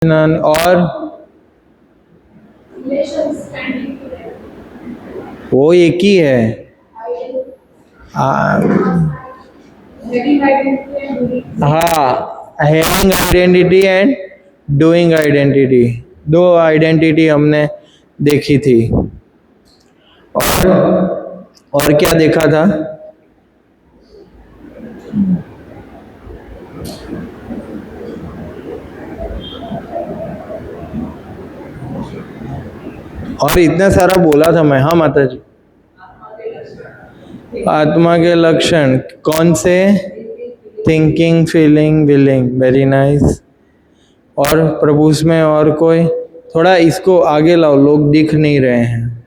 और वो एक ही है। हाँ, having identity and doing identity, दो आइडेंटिटी हमने देखी थी। और क्या देखा था? और इतना सारा बोला था मैं। हाँ माता जी, आत्मा के लक्षण कौन से? Thinking, feeling, willing. Very nice. और प्रभु में और कोई? थोड़ा इसको आगे लाओ, लोग दिख नहीं रहे हैं।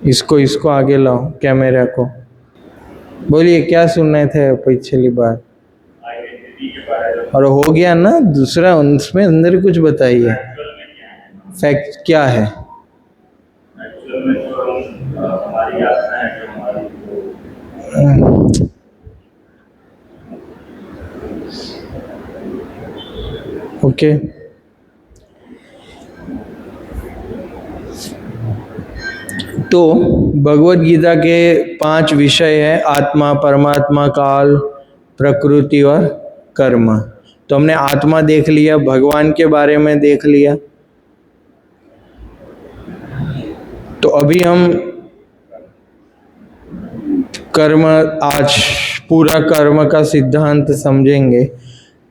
इसको आगे लाओ, कैमरा को। बोलिए, क्या सुन रहे थे पिछली बार? और हो गया ना दूसरा, उसमें अंदर कुछ बताइए। फैक्ट क्या है? ओके, तो भगवत गीता के 5 विषय है: आत्मा, परमात्मा, काल, प्रकृति और कर्म। तो हमने आत्मा देख लिया, भगवान के बारे में देख लिया। तो अभी हम कर्म, आज पूरा कर्म का सिद्धांत समझेंगे।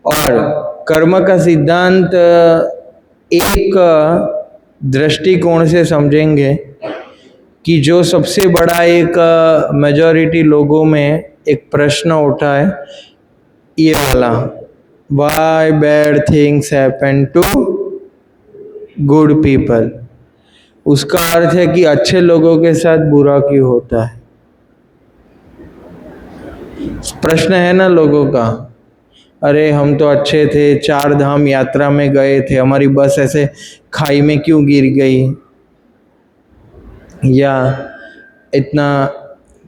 और कर्म का सिद्धांत एक दृष्टिकोण से समझेंगे कि जो सबसे बड़ा एक मेजॉरिटी लोगों में एक प्रश्न उठा है, ये वाला, why bad things happen to good people. उसका अर्थ है कि अच्छे लोगों के साथ बुरा क्यों होता है। प्रश्न है ना लोगों का, अरे हम तो अच्छे थे, 4 धाम यात्रा में गए थे, हमारी बस ऐसे खाई में क्यों गिर गई? या इतना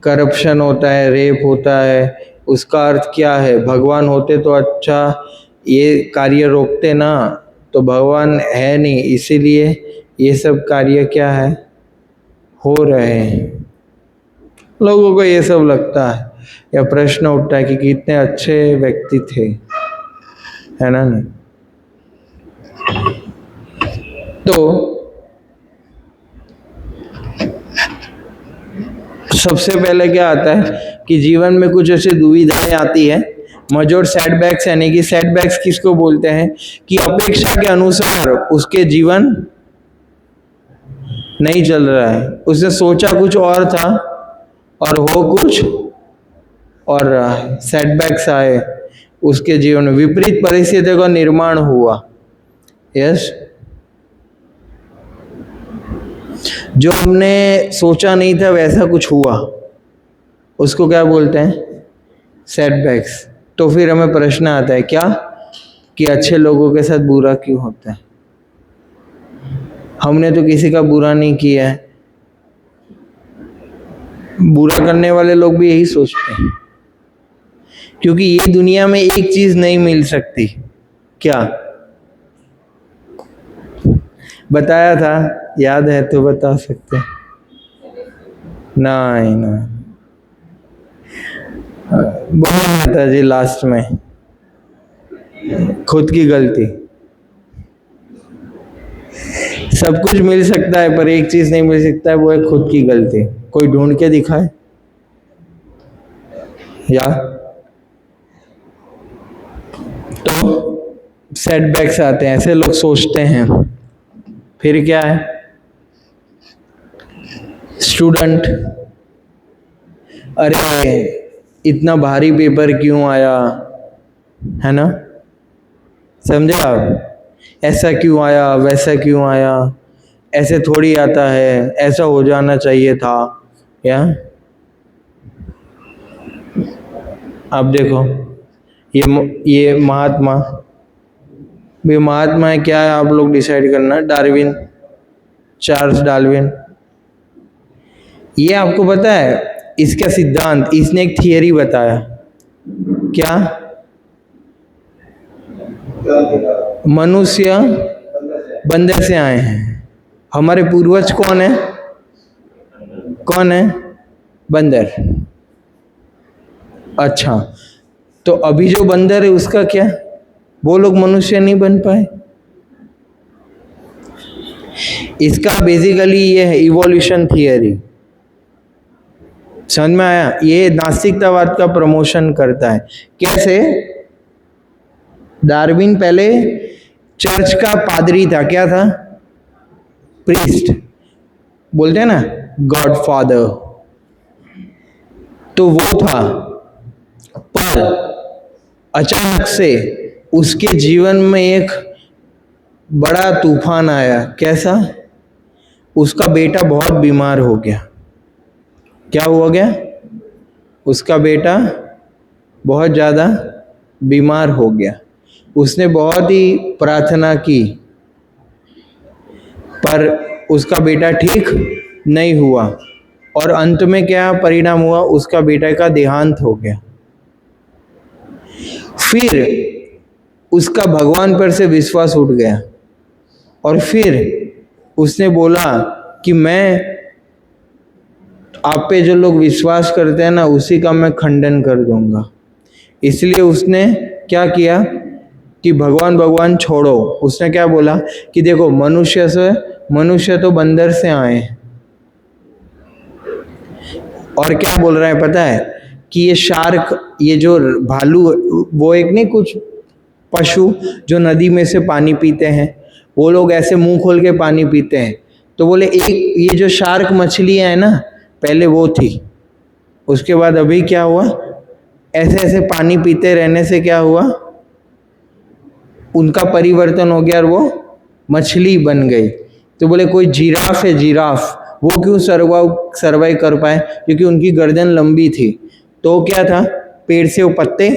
करप्शन होता है, रेप होता है, उसका अर्थ क्या है? भगवान होते तो अच्छा ये कार्य रोकते ना। तो भगवान है नहीं, इसीलिए ये सब कार्य क्या है, हो रहे हैं। लोगों को ये सब लगता है, या प्रश्न उठता है कि कितने अच्छे व्यक्ति थे, है ना? नहीं तो सबसे पहले क्या आता है कि जीवन में कुछ ऐसी दुविधाएं आती है। मेजर सेटबैक्स, यानी कि सेटबैक्स किसको बोलते हैं? कि अपेक्षा के अनुसार उसके जीवन नहीं चल रहा है, उसने सोचा कुछ और था और हो कुछ और रहा है। सेटबैक्स आए उसके जीवन में, विपरीत परिस्थितियों का निर्माण हुआ। यस, जो हमने सोचा नहीं था वैसा कुछ हुआ, उसको क्या बोलते हैं? सेटबैक्स। तो फिर हमें प्रश्न आता है क्या, कि अच्छे लोगों के साथ बुरा क्यों होता है? हमने तो किसी का बुरा नहीं किया है। बुरा करने वाले लोग भी यही सोचते हैं, क्योंकि ये दुनिया में एक चीज नहीं मिल सकती। क्या बताया था? याद है तो बता सकते? नहीं नहीं, बोला था जी लास्ट में, खुद की गलती। सब कुछ मिल सकता है पर एक चीज नहीं मिल सकता है, वो है खुद की गलती। कोई ढूंढ के दिखाए या? तो सेटबैक्स आते हैं, ऐसे लोग सोचते हैं। फिर क्या है? स्टूडेंट, अरे इतना भारी पेपर क्यों आया, है ना? समझे आप? ऐसा क्यों आया, वैसा क्यों आया, ऐसे थोड़ी आता है, ऐसा हो जाना चाहिए था। या आप देखो, ये महात्मा, ये महात्मा है क्या है? आप लोग डिसाइड करना। Darwin, Charles Darwin. ये आपको पता है इसका सिद्धांत? इसने एक थियरी बताया। क्या? मनुष्य बंदर से आए हैं। हमारे पूर्वज कौन है? कौन है? बंदर। अच्छा, तो अभी जो बंदर है उसका क्या? वो लोग मनुष्य नहीं बन पाए। इसका बेसिकली ये है इवोल्यूशन थियरी। समझ में आया? ये नास्तिकतावाद का प्रमोशन करता है। कैसे? डार्विन पहले चर्च का पादरी था। क्या था? प्रीस्ट। बोलते हैं ना गॉड फादर, तो वो था। पर अचानक से उसके जीवन में एक बड़ा तूफान आया। कैसा? उसका बेटा बहुत बीमार हो गया। क्या हो गया? उसका बेटा बहुत ज़्यादा बीमार हो गया। उसने बहुत ही प्रार्थना की, पर उसका बेटा ठीक नहीं हुआ और अंत में क्या परिणाम हुआ? उसका बेटा का देहांत हो गया। फिर उसका भगवान पर से विश्वास उठ गया और फिर उसने बोला कि मैं आप पे जो लोग विश्वास करते हैं ना उसी का मैं खंडन कर दूंगा। इसलिए उसने क्या किया कि भगवान भगवान छोड़ो। उसने क्या बोला कि देखो मनुष्य तो बंदर से आए हैं। और क्या बोल रहा है पता है? कि ये शार्क, ये जो भालू, वो एक नहीं कुछ पशु जो नदी में से पानी पीते हैं, वो लोग ऐसे मुंह खोल के पानी पीते हैं। तो बोले एक ये जो शार्क मछलियां है ना, पहले वो थी, उसके बाद अभी क्या हुआ? ऐसे ऐसे पानी पीते रहने से क्या हुआ? उनका परिवर्तन हो गया और वो मछली बन गई। तो बोले कोई जिराफ है, जिराफ, वो क्यों सर्वाइव कर पाए? क्योंकि उनकी गर्दन लंबी थी। तो क्या था? पेड़ से वो पत्ते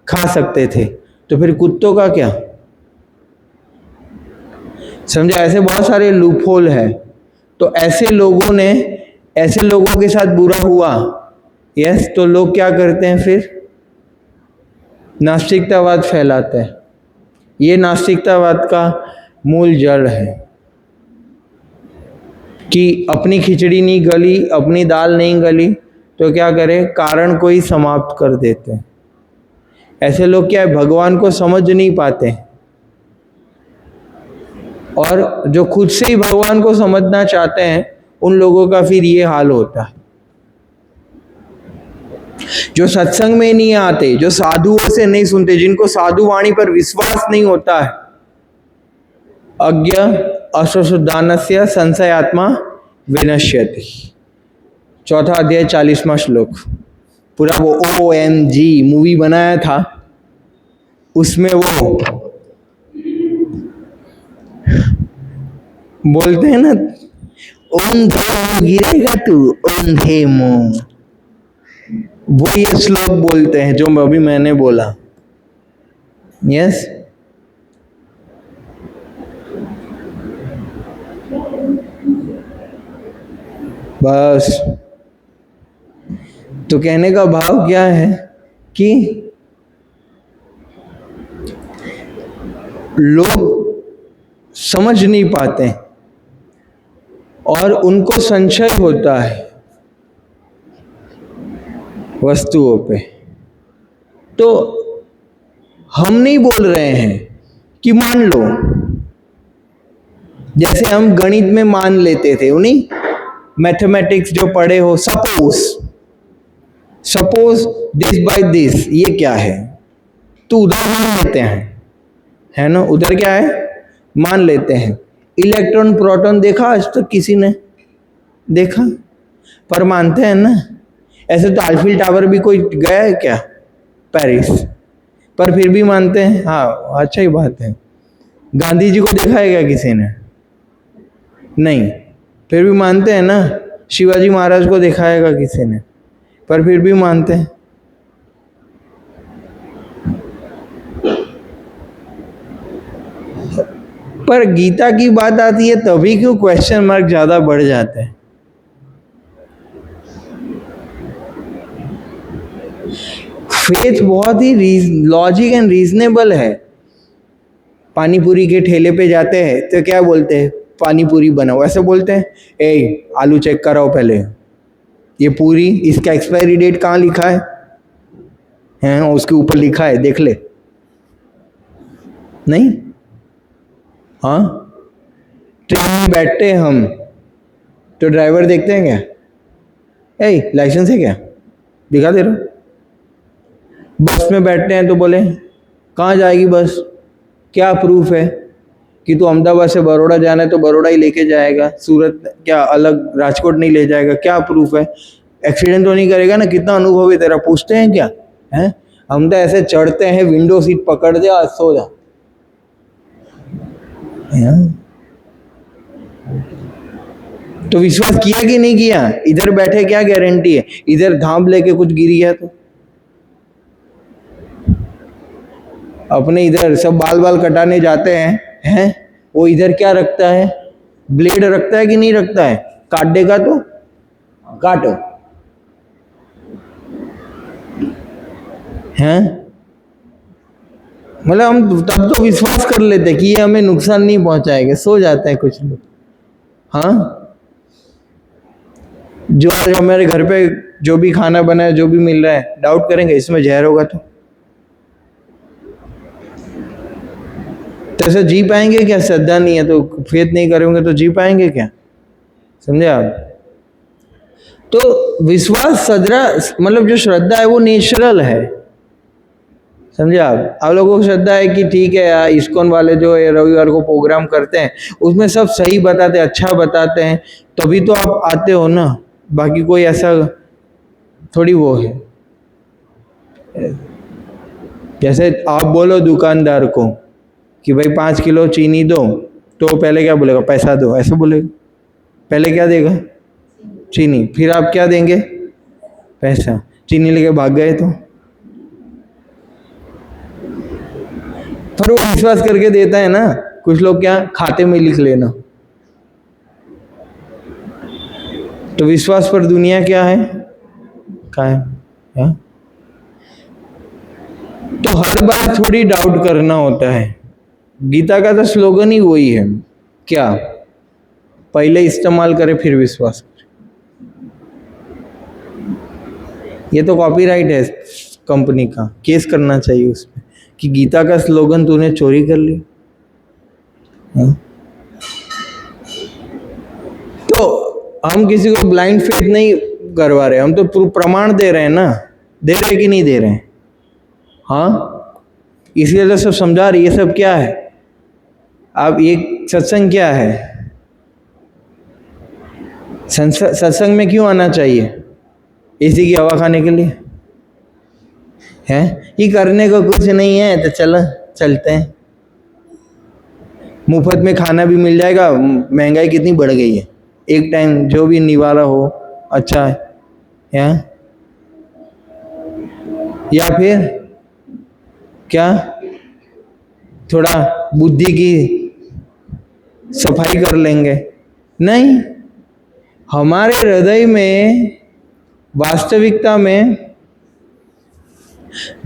खा सकते थे। तो फिर कुत्तों का क्या? समझा? ऐसे बहुत सारे लूपहोल है। तो ऐसे लोगों के साथ बुरा हुआ। यस, तो लोग क्या करते हैं फिर? नास्तिकतावाद फैलाते हैं। ये नास्तिकतावाद का मूल जड़ है कि अपनी खिचड़ी नहीं गली, अपनी दाल नहीं गली, तो क्या करें? कारण को ही समाप्त कर देते हैं। ऐसे लोग क्या है? भगवान को समझ नहीं पाते, और जो खुद से ही भगवान को समझना चाहते हैं उन लोगों का फिर ये हाल होता है। जो सत्संग में नहीं आते, जो साधुओं से नहीं सुनते, जिनको साधु वाणी पर विश्वास नहीं होता है, अज्ञ अश्वशुद्धानस्य संशयात्मा विनश्यति। चौथा अध्याय 40वां श्लोक। पूरा वो OMG मूवी बनाया था, उसमें वो बोलते हैं ना, अंधे मुंह गिरेगा तू, अंधे मुंह। वो ये श्लोक बोलते हैं जो अभी मैंने बोला। यस, बस। तो कहने का भाव क्या है कि लोग समझ नहीं पाते और उनको संशय होता है वस्तुओं पे। तो हम नहीं बोल रहे हैं कि मान लो, जैसे हम गणित में मान लेते थे, उन्हीं मैथमेटिक्स जो पढ़े हो, सपोज दिस बाय दिस, ये क्या है? तो उधर मान लेते हैं, है ना? उधर क्या है? मान लेते हैं। इलेक्ट्रॉन प्रोटॉन देखा आज तक किसी ने? देखा? पर मानते हैं ना। ऐसे तो आईफिल टावर भी कोई गया है क्या? पेरिस, पर फिर भी मानते हैं। हाँ, अच्छा ही बात है। गांधी जी को देखा है क्या किसी ने? नहीं, फिर भी मानते हैं ना। शिवाजी महाराज को देखा है क्या किसी ने? पर फिर भी मानते हैं। पर गीता की बात आती है तभी क्यों क्वेश्चन मार्क ज्यादा बढ़ जाते हैं? फेथ बहुत ही लॉजिक एंड रीजनेबल है। पानी पूरी के ठेले पे जाते हैं तो क्या बोलते हैं, पानी पूरी बनाओ, ऐसे बोलते हैं? ए आलू चेक कराओ पहले, ये पूरी, इसका एक्सपायरी डेट कहाँ लिखा है? हैं, उसके ऊपर लिखा है, देख ले। नहीं? हाँ, ट्रेन में बैठते हैं हम तो ड्राइवर देखते हैं क्या, ए लाइसेंस है क्या, दिखा दे रहा। बस में बैठते हैं तो बोले कहाँ जाएगी बस, क्या प्रूफ है कि तू अहमदाबाद से बड़ौदा जाना है तो बड़ौदा ही लेके जाएगा, सूरत क्या अलग राजकोट नहीं ले जाएगा, क्या प्रूफ है? एक्सीडेंट तो नहीं करेगा ना, कितना अनुभव है तेरा, पूछते हैं क्या? हैं, हम तो ऐसे चढ़ते हैं, विंडो सीट पकड़ दे और सो जा। तो विश्वास किया कि नहीं किया? इधर बैठे क्या गारंटी है, इधर धाम लेके कुछ गिर गया तो? अपने इधर सब बाल बाल कटाने जाते हैं, वो इधर क्या रखता है, ब्लेड रखता है कि नहीं रखता है? काट देगा तो काटो, हैं? मतलब हम तब तो विश्वास कर लेते कि ये हमें नुकसान नहीं पहुंचाएगा, सो जाते हैं कुछ लोग। हाँ, जो आज हमारे घर पे जो भी खाना बना है, जो भी मिल रहा है, डाउट करेंगे इसमें जहर होगा तो ऐसे जी पाएंगे क्या? श्रद्धा नहीं है तो, फेथ नहीं करेंगे तो जी पाएंगे क्या? समझे आप? तो विश्वास सदरा, मतलब जो श्रद्धा है वो नेचुरल है, समझे आप लोगों को श्रद्धा है कि ठीक है यार, इस्कॉन वाले जो रविवार को प्रोग्राम करते हैं उसमें सब सही बताते हैं, अच्छा बताते हैं, तभी तो आप आते हो ना, बाकी कोई ऐसा थोड़ी वो है। जैसे आप बोलो दुकानदार को कि भाई 5 किलो चीनी दो, तो पहले क्या बोलेगा? पैसा दो, ऐसे बोलेगा। पहले क्या देगा? चीनी, फिर आप क्या देंगे? पैसा। चीनी लेके भाग गए तो पर वो विश्वास करके देता है ना। कुछ लोग क्या खाते में लिख लेना। तो विश्वास पर दुनिया क्या है? कायम। तो हर बार थोड़ी डाउट करना होता है। गीता का तो स्लोगन ही वही है, क्या? पहले इस्तेमाल करे फिर विश्वास करे। ये तो कॉपीराइट है कंपनी का, केस करना चाहिए उस पर कि गीता का स्लोगन तूने चोरी कर ली। तो हम किसी को ब्लाइंड फेथ नहीं करवा रहे, हम तो प्रमाण दे रहे हैं ना। दे रहे कि नहीं दे रहे हैं? हाँ, इसलिए तो सब समझा रही है। ये सब क्या है? अब ये सत्संग क्या है? सत्संग में क्यों आना चाहिए? इसी की हवा खाने के लिए है? ये करने को कुछ नहीं है तो चलो चलते हैं। मुफ्त में खाना भी मिल जाएगा। महंगाई कितनी बढ़ गई है, एक टाइम जो भी निवाला हो अच्छा है। या फिर क्या थोड़ा बुद्धि की सफाई कर लेंगे? नहीं, हमारे हृदय में वास्तविकता में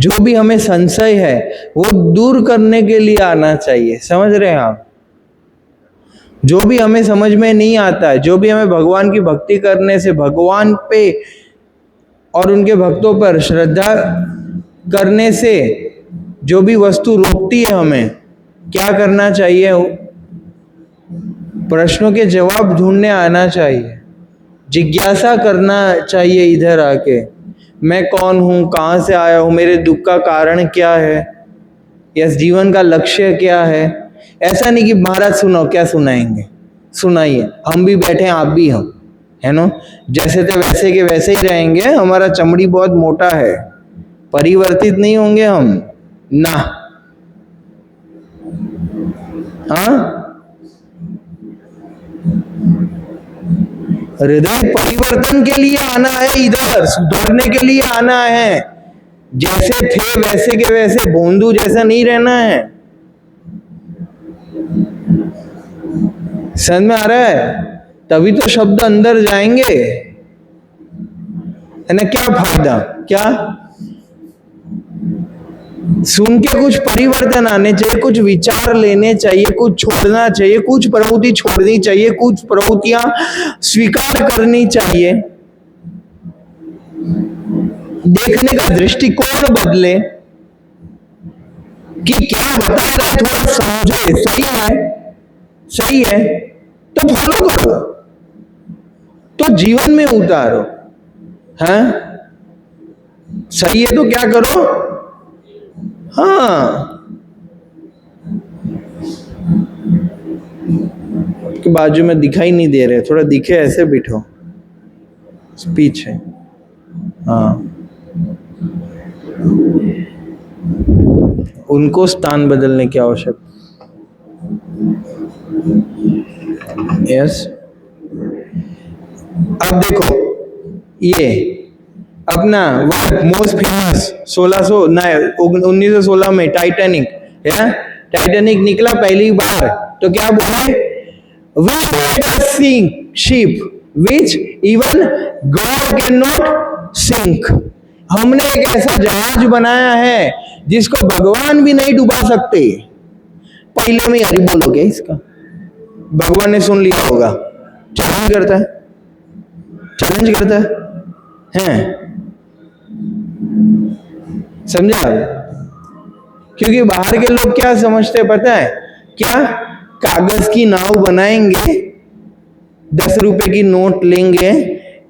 जो भी हमें संशय है वो दूर करने के लिए आना चाहिए। समझ रहे हैं आप? जो भी हमें समझ में नहीं आता है, जो भी हमें भगवान की भक्ति करने से भगवान पे और उनके भक्तों पर श्रद्धा करने से जो भी वस्तु रोकती है, हमें क्या करना चाहिए? प्रश्नों के जवाब ढूंढने आना चाहिए, जिज्ञासा करना चाहिए। इधर आके मैं कौन हूँ, कहाँ से आया हूँ, मेरे दुख का कारण क्या है, या जीवन का लक्ष्य क्या है। ऐसा नहीं कि महाराज सुनाओ, क्या सुनाएंगे, सुनाइए, हम भी बैठे हैं, आप भी हम, है ना। जैसे थे वैसे के वैसे ही रहेंगे। हमारा चमड़ी बहुत मोटा है, परिवर्तित नहीं होंगे हम ना। हाँ, हृदय परिवर्तन के लिए आना है, इधर सुधरने के लिए आना है। जैसे थे वैसे के वैसे, भोंदू जैसा नहीं रहना है। समझ में आ रहा है? तभी तो शब्द अंदर जाएंगे, है ना। क्या फायदा? क्या सुन के कुछ परिवर्तन आने चाहिए, कुछ विचार लेने चाहिए, कुछ छोड़ना चाहिए, कुछ प्रवृत्ति छोड़नी चाहिए, कुछ प्रवृत्तियां स्वीकार करनी चाहिए। देखने का दृष्टिकोण बदले कि क्या बता रहा है थोड़ा समझे, सही है तो फॉलो करो, तो जीवन में उतारो। हाँ सही है तो क्या करो, हाँ के बाजू में दिखाई नहीं दे रहे, थोड़ा दिखे ऐसे बिठो, स्पीच है। हाँ उनको स्थान बदलने की आवश्यकता। यस अब देखो ये अपना मोस्ट फेमस 1916 में टाइटैनिक, टाइटैनिक निकला पहली बार तो क्या बोले, ship which even God can not sink. हमने एक ऐसा जहाज बनाया है जिसको भगवान भी नहीं डुबा सकते। पहले में हरि बोलोगे इसका, भगवान ने सुन लिया होगा, चैलेंज करता है समझे आप? क्योंकि बाहर के लोग क्या समझते हैं पता है क्या, कागज की नाव बनाएंगे, 10 रुपए की नोट लेंगे,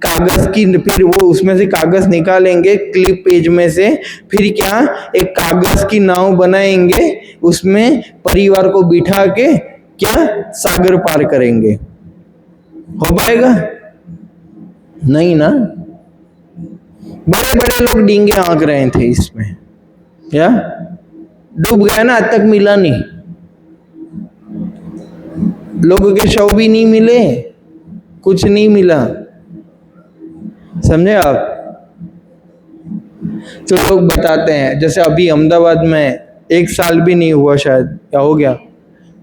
कागज की, फिर वो उसमें से कागज निकालेंगे क्लिप पेज में से, फिर क्या एक कागज की नाव बनाएंगे, उसमें परिवार को बिठा के क्या सागर पार करेंगे। हो पाएगा? नहीं ना। बड़े बड़े लोग डींगे आंक रहे थे इसमें, या डूब गया ना, आज तक मिला नहीं, लोगों के शव भी नहीं मिले, कुछ नहीं मिला, समझे आप? तो लोग बताते हैं, जैसे अभी अहमदाबाद में 1 साल भी नहीं हुआ शायद, क्या हो गया,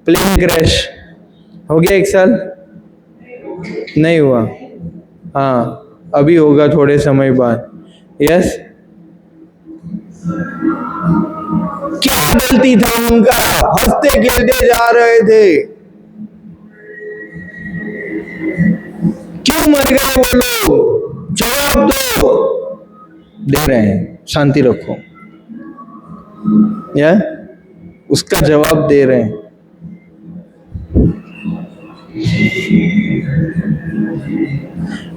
प्लेन क्रैश हो गया, 1 साल नहीं हुआ, हाँ अभी होगा थोड़े समय बाद। यस क्या गलती था उनका, हंसते खेलते जा रहे थे, क्यों मर गए वो लोग, जवाब दो। दे रहे हैं, शांति रखो, या उसका जवाब दे रहे हैं।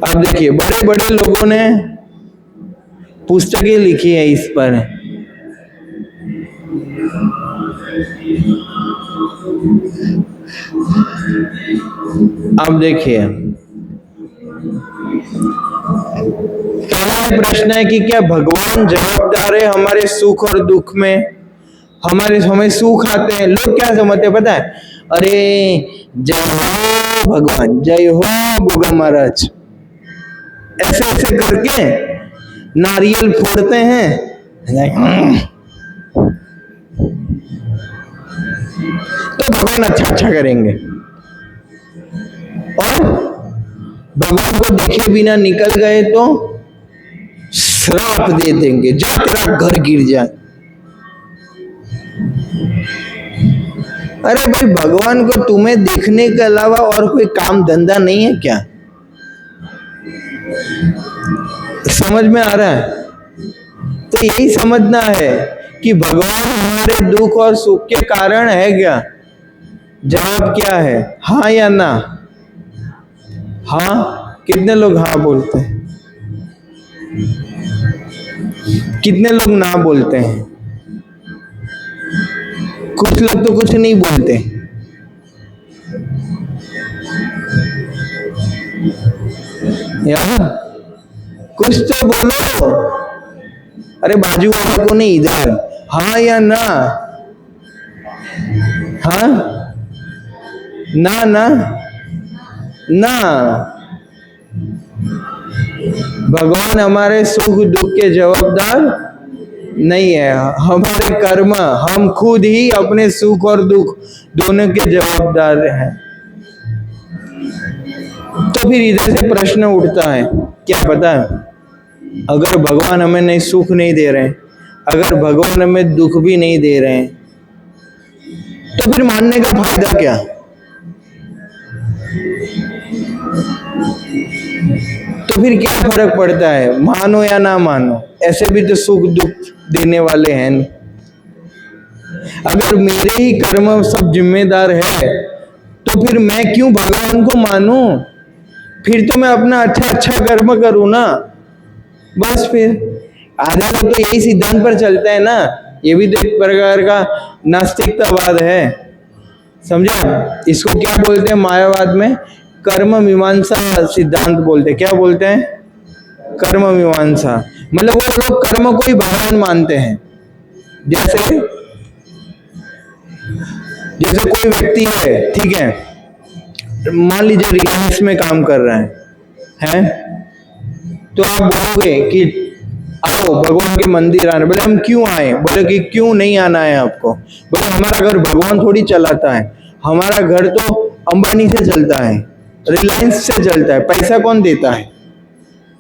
अब देखिए बड़े बड़े लोगों ने पुस्तकें लिखी है इस पर, अब देखिए पहला प्रश्न है कि क्या भगवान जवाबदार है हमारे सुख और दुख में? हमें सुख आते हैं, लोग क्या समझते हैं पता है, अरे जय हो भगवान, जय हो गोगा महाराज, ऐसे ऐसे करके नारियल फोड़ते हैं, तो भगवान अच्छा करेंगे, और भगवान को देखे बिना निकल गए तो श्राप दे देंगे, जा तेरा घर गिर जाए। अरे भाई भगवान को तुम्हें देखने के अलावा और कोई काम धंधा नहीं है क्या? समझ में आ रहा है? तो यही समझना है कि भगवान हमारे दुख और सुख के कारण है क्या? जवाब क्या है, हाँ या ना? हाँ, कितने लोग हाँ बोलते हैं, कितने लोग ना बोलते हैं? कुछ लोग तो कुछ नहीं बोलते। यार कुछ तो बोलो, अरे बाजू वाले को नहीं, इधर, हाँ या ना? हाँ ना ना ना। भगवान हमारे सुख दुख के जवाबदार नहीं है, हमारे कर्म, हम खुद ही अपने सुख और दुख दोनों के जवाबदार हैं। तो फिर इधर से प्रश्न उठता है, क्या पता है अगर भगवान हमें नहीं सुख नहीं दे रहे, अगर भगवान हमें दुख भी नहीं दे रहे हैं तो फिर मानने का फायदा क्या? तो फिर क्या फर्क पड़ता है, मानो या ना मानो, ऐसे भी तो सुख दुख देने वाले हैं नहीं। अगर मेरे ही कर्म सब जिम्मेदार है तो फिर मैं क्यों भगवान को मानूं? फिर तो मैं अपना अच्छा कर्म करूं ना, बस। फिर आधा लोग तो यही सिद्धांत पर चलता है ना, ये भी तो एक प्रकार का नास्तिकतावाद है, समझा? इसको क्या बोलते हैं मायावाद में? कर्म मीमांसा सिद्धांत बोलते हैं। क्या बोलते हैं? कर्म मीमांसा। मतलब वो लोग कर्म को ही भगवान मानते हैं। जैसे कोई व्यक्ति है, ठीक है, मान लीजिए रिलायंस में काम कर रहा है, तो आप बोलोगे कि आओ भगवान के मंदिर आने। बोले हम क्यों आए? बोले कि क्यों नहीं आना है आपको? बोले हमारा घर भगवान थोड़ी चलाता है, हमारा घर तो अंबानी से चलता है, रिलायंस से चलता है। पैसा कौन देता है?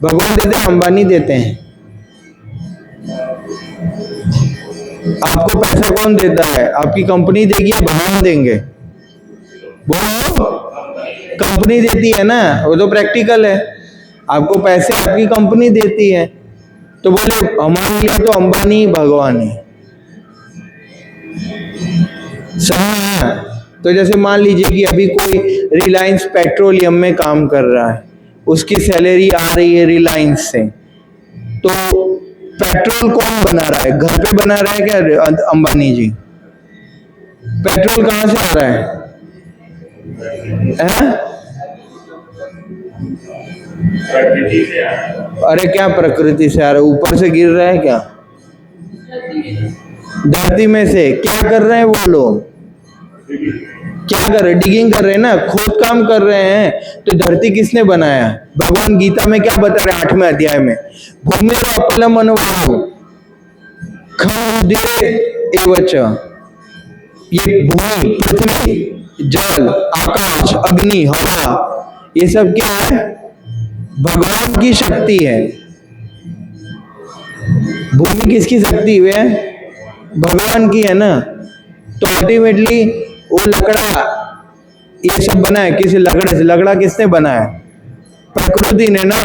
भगवान देते हैं, अंबानी देते हैं। आपको पैसा कौन देता है? आपकी कंपनी देगी या भगवान देंगे? बोलो, कंपनी देती है ना, वो तो प्रैक्टिकल है। आपको पैसे आपकी कंपनी देती है, तो बोले हमारे लिए तो अंबानी भगवान है। समझा? तो जैसे मान लीजिए कि अभी कोई रिलायंस पेट्रोलियम में काम कर रहा है, उसकी सैलरी आ रही है रिलायंस से, तो पेट्रोल कौन बना रहा है? घर पे बना रहा है क्या अंबानी जी? पेट्रोल कहां से आ रहा है? प्रकृति से आ रहा है। अरे क्या प्रकृति से आ रहा है? ऊपर से गिर रहा है क्या? धरती में से। क्या कर रहे हैं वो लोग? क्या कर रहे? डिगिंग कर रहे हैं ना, खोद काम कर रहे हैं। तो धरती किसने बनाया? भगवान गीता में क्या बता रहे हैं 8वें अध्याय में? भूमि अपलम अनुवाद खंडे एवच। ये भूमि, पृथ्वी, जल, आकाश, अग्नि, हवा, ये सब क्या है? भगवान की शक्ति है। भूमि किसकी शक्ति है? भगवान की है ना। तो अल्टीमेटली वो लकड़ा ये सब बना है किसी लकड़े से। लकड़ा किसने बनाया? प्रकृति ने ना।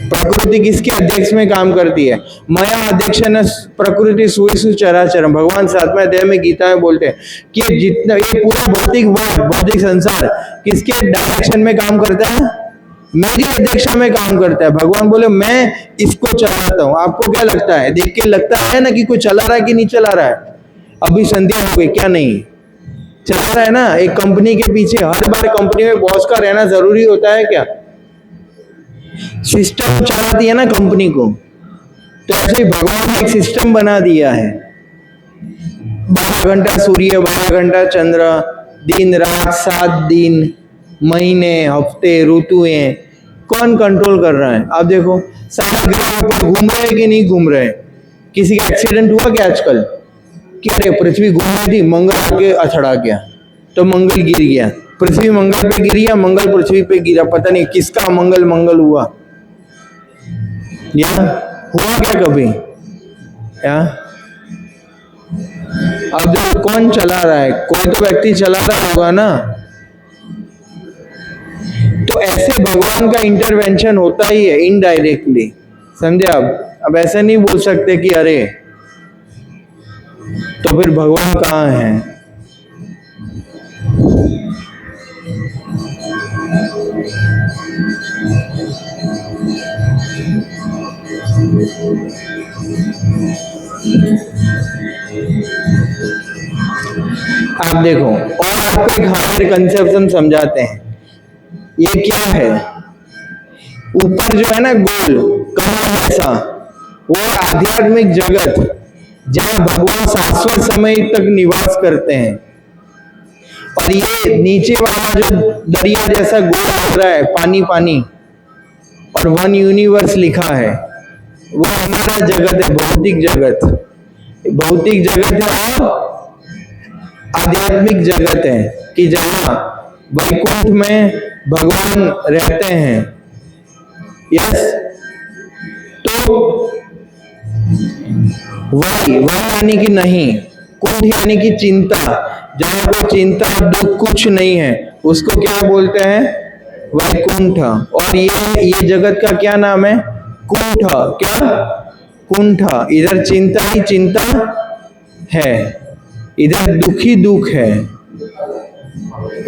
प्रकृति किसके अध्यक्ष में काम करती है? मया अध्यक्ष न प्रकृति सुविसु चराचरम। भगवान 7वें अध्याय में गीता में बोलते हैं कि जितना ये पूरा भौतिक संसार किसके डायरेक्शन में काम करता है? मेरी अध्यक्षता में काम करता है। भगवान बोले मैं इसको चलाता हूँ। आपको क्या लगता है? देख के लगता है ना कि कोई चला रहा है कि नहीं चला रहा है? अभी संध्या हो गई, क्या नहीं चला रहा है ना? एक कंपनी के पीछे हर बार कंपनी में बॉस का रहना जरूरी होता है क्या? सिस्टम चलाती है ना कंपनी को। तो ऐसे ही भगवान ने एक सिस्टम बना दिया है। 12 घंटा सूर्य, 12 घंटा चंद्र, दिन रात, 7 दिन, महीने, हफ्ते, ऋतुएं, कौन कंट्रोल कर रहा है? आप देखो सारे ग्रह पर घूम रहे हैं कि नहीं घूम रहे? किसी का एक्सीडेंट हुआ क्या आजकल? क्या रे, पृथ्वी घूम रही थी, मंगल आके अथड़ा गया तो मंगल गिर गया। पृथ्वी मंगल पे गिरी या मंगल पृथ्वी पे गिरा, पता नहीं किसका मंगल हुआ। या हुआ क्या कभी? या अब देखो कौन चला रहा है? कोई तो व्यक्ति चला रहा होगा ना। तो ऐसे भगवान का इंटरवेंशन होता ही है इनडायरेक्टली, समझे? अब ऐसे नहीं बोल सकते कि अरे तो फिर भगवान कहाँ है? आप देखो, और आपको एक हायर कंसेप्शन समझाते हैं। ये क्या है? ऊपर जो है ना गोल कमल जैसा, वो आध्यात्मिक जगत जहाँ भगवान शाश्वत समय तक निवास करते हैं। और ये नीचे वाला जो दरिया जैसा गोल लग रहा है, पानी पानी, और 1 यूनिवर्स लिखा है, वो हमारा जगत है, भौतिक जगत। भौतिक जगत है और आध्यात्मिक जगत है कि जहाँ वैकुंठ में भगवान रहते हैं। यस, तो वही वही यानी कि नहीं, कुंठ यानी कि चिंता, जहाँ को चिंता दुख कुछ नहीं है उसको क्या बोलते हैं, वैकुंठ। और ये जगत का क्या नाम है, कुंठ। क्या, कुंठ। इधर चिंता ही चिंता है, इधर दुख ही दुख है।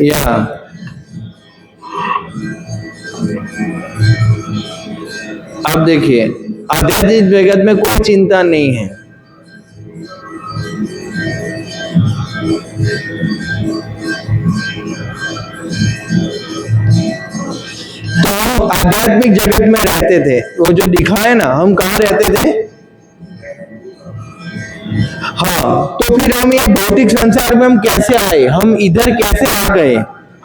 या अब देखिए, आध्यात्मिक जगत में कोई चिंता नहीं है। तो हम आध्यात्मिक जगत में रहते थे, वो जो दिखा है ना, हम कहाँ रहते थे। हाँ, तो फिर हम ये भौतिक संसार में हम कैसे आए, हम इधर कैसे आ गए,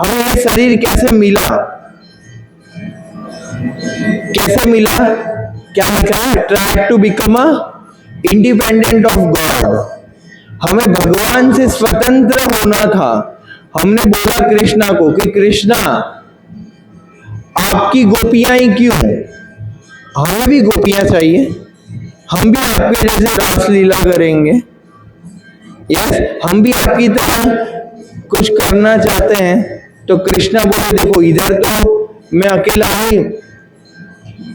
हमें ये शरीर कैसे मिला, कैसे मिला, क्या लिखा, try to become a independent of God. हमें भगवान से स्वतंत्र होना था। हमने बोला कृष्णा को कि कृष्णा आपकी गोपियां ही क्यों, हमें भी गोपियां चाहिए, हम भी आपके जैसे रासलीला करेंगे, यस, हम भी आपकी तरह कुछ करना चाहते हैं। तो कृष्णा बोले देखो इधर तो मैं अकेला ही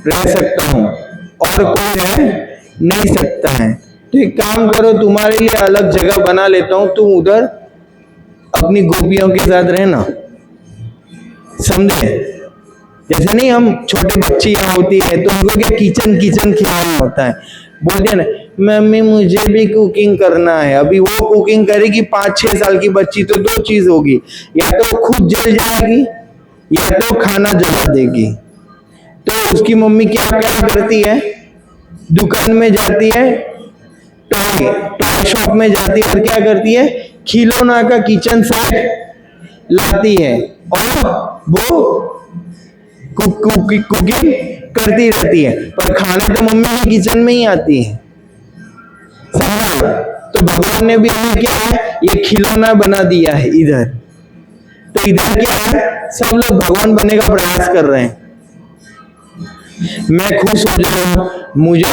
रह सकता हूँ और कोई रह नहीं सकता है, तो एक काम करो, तुम्हारे लिए अलग जगह बना लेता हूँ, तुम उधर अपनी गोपियों के साथ रहना। समझे, जैसे नहीं हम छोटे बच्ची यहाँ होती है तो उनको क्या किचन किचन खिलाना होता है, बोलते हैं ना मम्मी मुझे भी कुकिंग करना है। अभी वो कुकिंग करेगी 5-6 साल की बच्ची तो दो चीज होगी, या तो खुद जल जाएगी या तो खाना जला देगी। तो उसकी मम्मी क्या क्या करती है, दुकान में जाती है, टॉय शॉप में जाती है और क्या करती है, खिलौना का किचन सेट लाती है और वो कुकिंग करती रहती है, पर खाना तो मम्मी की किचन में ही आती है। समझा? तो भगवान ने भी हमें क्या है, ये खिलौना बना दिया है इधर। तो इधर क्या है, सब लोग भगवान बनने का प्रयास कर रहे हैं। मैं खुश हो जाऊं, मुझे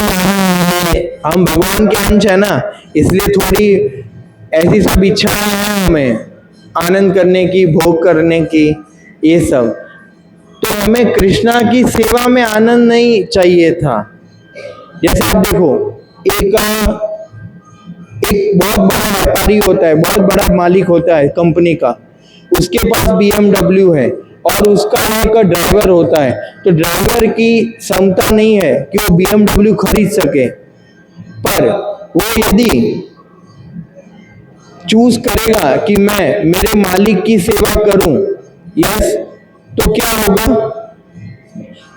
हम भगवान के अंश है ना, इसलिए थोड़ी ऐसी सब इच्छाएं हैं हमें आनंद करने की, भोग करने की, ये सब। तो हमें कृष्णा की सेवा में आनंद नहीं चाहिए था। जैसे आप देखो, एक बहुत बड़ा व्यापारी होता है, बहुत बड़ा मालिक होता है कंपनी का, उसके पास BMW है और उसका एक ड्राइवर होता है, तो ड्राइवर की क्षमता नहीं है कि वो BMW खरीद सके, पर वो यदि चूज करेगा कि मैं मेरे मालिक की सेवा करूं, यस, तो क्या होगा,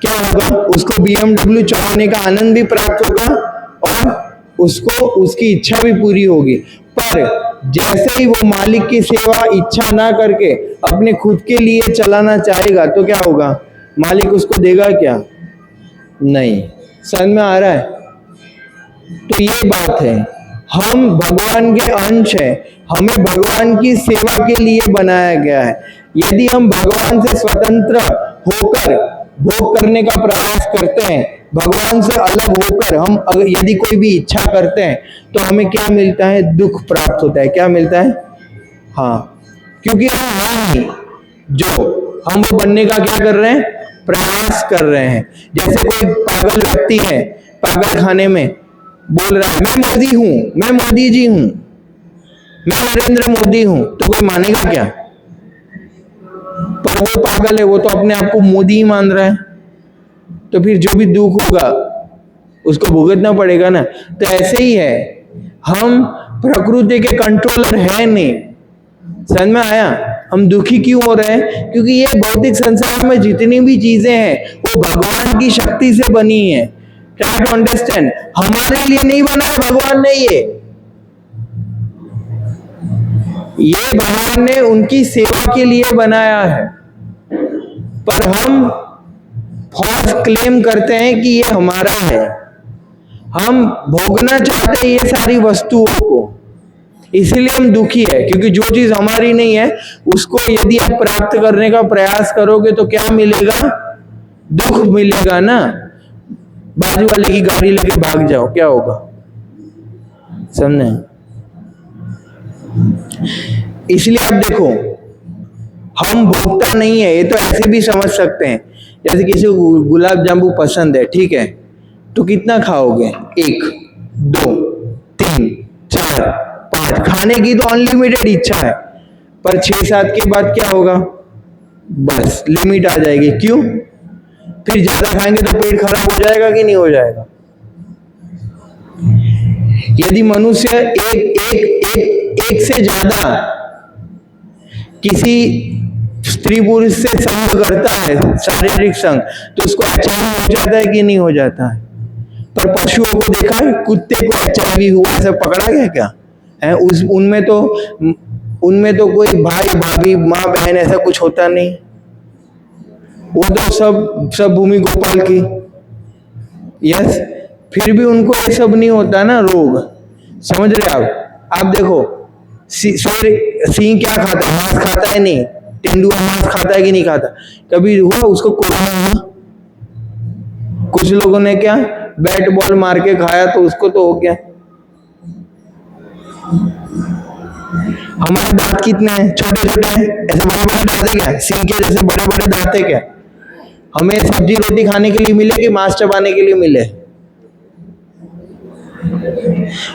क्या होगा, उसको BMW चलाने का आनंद भी प्राप्त होगा और उसको उसकी इच्छा भी पूरी होगी। पर जैसे ही वो मालिक की सेवा इच्छा ना करके अपने खुद के लिए चलाना चाहेगा तो क्या होगा, मालिक उसको देगा क्या, नहीं। समझ में आ रहा है? तो ये बात है, हम भगवान के अंश हैं, हमें भगवान की सेवा के लिए बनाया गया है। यदि हम भगवान से स्वतंत्र होकर भोग करने का प्रयास करते हैं, भगवान से अलग होकर हम अगर यदि कोई भी इच्छा करते हैं, तो हमें क्या मिलता है, दुख प्राप्त होता है। क्या मिलता है? हाँ, क्योंकि हम हैं जो हम वो बनने का क्या कर रहे हैं, प्रयास कर रहे हैं। जैसे कोई पागल व्यक्ति है पागल खाने में बोल रहा है मैं मोदी हूं, मैं मोदी जी हूं, मैं नरेंद्र मोदी हूं, तो कोई मानेगा क्या? पर वो पागल है, वो तो अपने आप को मोदी ही मान रहा है, तो फिर जो भी दुख होगा उसको भुगतना पड़ेगा ना। तो ऐसे ही है, हम प्रकृति के कंट्रोलर है नहीं। समझ में आया? हम दुखी क्यों हो रहे हैं? क्योंकि ये भौतिक संसार में जितनी भी चीजें हैं वो भगवान की शक्ति से बनी है। ट्राई टू अंडरस्टैंड, हमारे लिए नहीं बना है भगवान ने ये भगवान ने उनकी सेवा के लिए बनाया है। पर हम फॉल्स क्लेम करते हैं कि ये हमारा है, हम भोगना चाहते हैं ये सारी वस्तुओं को, इसीलिए हम दुखी है। क्योंकि जो चीज हमारी नहीं है उसको यदि आप प्राप्त करने का प्रयास करोगे तो क्या मिलेगा, दुख मिलेगा ना। बाजू वाले की गाड़ी लेके भाग जाओ, क्या होगा? समझे? इसलिए आप देखो, हम भोगता नहीं है, ये तो ऐसे भी समझ सकते हैं। जैसे किसी को गुलाब जामुन पसंद है, ठीक है, तो कितना खाओगे? 1, 2, 3, 4, 5। खाने की तो अनलिमिटेड इच्छा है, पर 6-7 के बाद क्या होगा? बस लिमिट आ जाएगी। क्यों? फिर ज्यादा खाएंगे तो पेट खराब हो जाएगा कि नहीं हो जाएगा? यदि मनुष्य एक से ज्यादा किसी स्त्री पुरुष से संग करता है, शारीरिक संग, तो उसको एचआईवी हो जाता है कि नहीं हो जाता है? पर पशुओं को देखा है, कुत्ते को एचआईवी हुआ ऐसा पकड़ा गया क्या है? उनमें तो कोई भाई भाभी माँ बहन ऐसा कुछ होता नहीं। वो तो सब भूमि गोपाल की। यस, फिर भी उनको ये सब नहीं होता ना रोग। समझ रहे आप देखो, सिंह क्या खाता है? मांस खाता है नहीं? तेंदुआ मांस खाता है कि नहीं खाता? कभी हुआ उसको कोरोना हुआ? कुछ लोगों ने क्या बैट बॉल मार के खाया तो उसको तो हो गया। हमारे दांत कितने हैं? छोटे छोटे हैं, ऐसे बड़े बड़े दांत है क्या? सिंह के जैसे बड़े बड़े दांत है क्या? हमें सब्जी रोटी खाने के लिए मिले कि मांस चबाने के लिए मिले?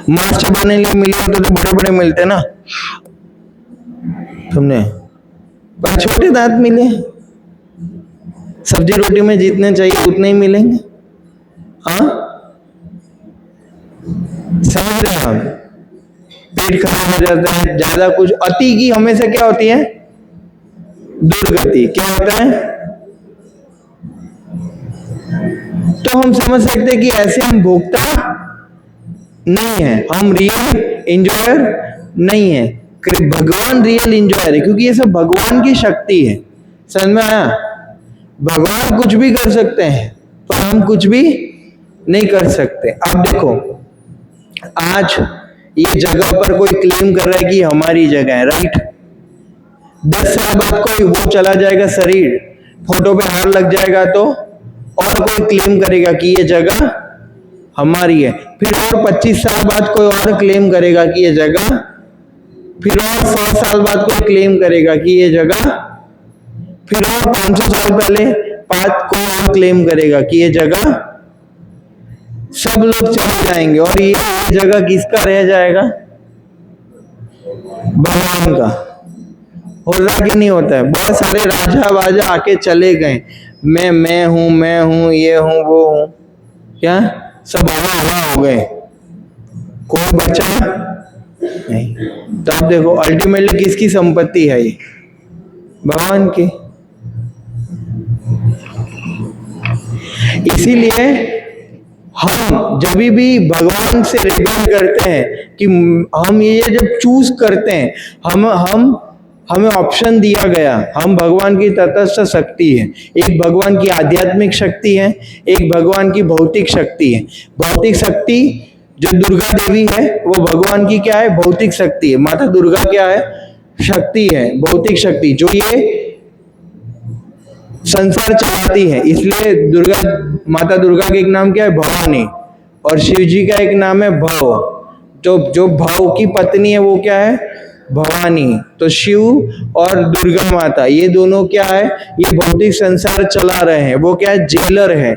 मांस चबाने के लिए मिले तो बड़े बड़े मिलते ना, तुमने, पर छोटे दांत मिले। सब्जी रोटी में जितने चाहिए उतने ही मिलेंगे। हाँ, समझ रहे हैं हम? पेट खराब हो जाता है, ज्यादा कुछ अति की हमेशा क्या होती है? दुर्गति। क्या होता है? तो हम समझ सकते हैं कि ऐसे हम भोगता नहीं है, हम रियल एंजॉयर नहीं है। भगवान रियल एंजॉयर है, क्योंकि ये सब भगवान की शक्ति है। समझ में आया? भगवान कुछ भी कर सकते हैं, तो हम कुछ भी नहीं कर सकते। अब देखो, आज ये जगह पर कोई क्लेम कर रहा है कि हमारी जगह है, राइट? 10 साल बाद कोई वो चला जाएगा, शरीर फोटो पे हार लग जाएगा, तो और कोई क्लेम करेगा कि ये जगह हमारी है। फिर और 25 साल बाद कोई और क्लेम करेगा कि ये जगह, फिर और 100 साल बाद कोई क्लेम करेगा कि ये जगह, फिर और 500 साल पहले कोई और क्लेम करेगा कि ये जगह। सब लोग चले जाएंगे और ये जगह किसका रह जाएगा? भगवान का। हो रहा कि नहीं होता है? बहुत सारे राजा वाजा आके चले गए, मैं हूँ, ये हूँ, वो हूँ, क्या सब हवा हो गए, कोई बचा नहीं। तो आप देखो, अल्टीमेटली किसकी संपत्ति है ये? भगवान की। इसीलिए हम जब भी भगवान से रिलेट करते हैं कि हम ये जब चूज करते हैं, हमें ऑप्शन दिया गया, हम भगवान की तटस्थ शक्ति है। एक भगवान की आध्यात्मिक शक्ति है, एक भगवान की भौतिक शक्ति है। भौतिक शक्ति जो दुर्गा देवी है, वो भगवान की क्या है? भौतिक शक्ति है। माता दुर्गा क्या है? शक्ति है, भौतिक शक्ति, जो ये संसार चलाती है। इसलिए माता दुर्गा का एक नाम क्या है? भवानी। और शिव जी का एक नाम है भव। जो भव की पत्नी है वो क्या है? भवानी। तो शिव और दुर्गा माता, ये दोनों क्या है? ये भौतिक संसार चला रहे हैं। वो क्या है? जेलर है।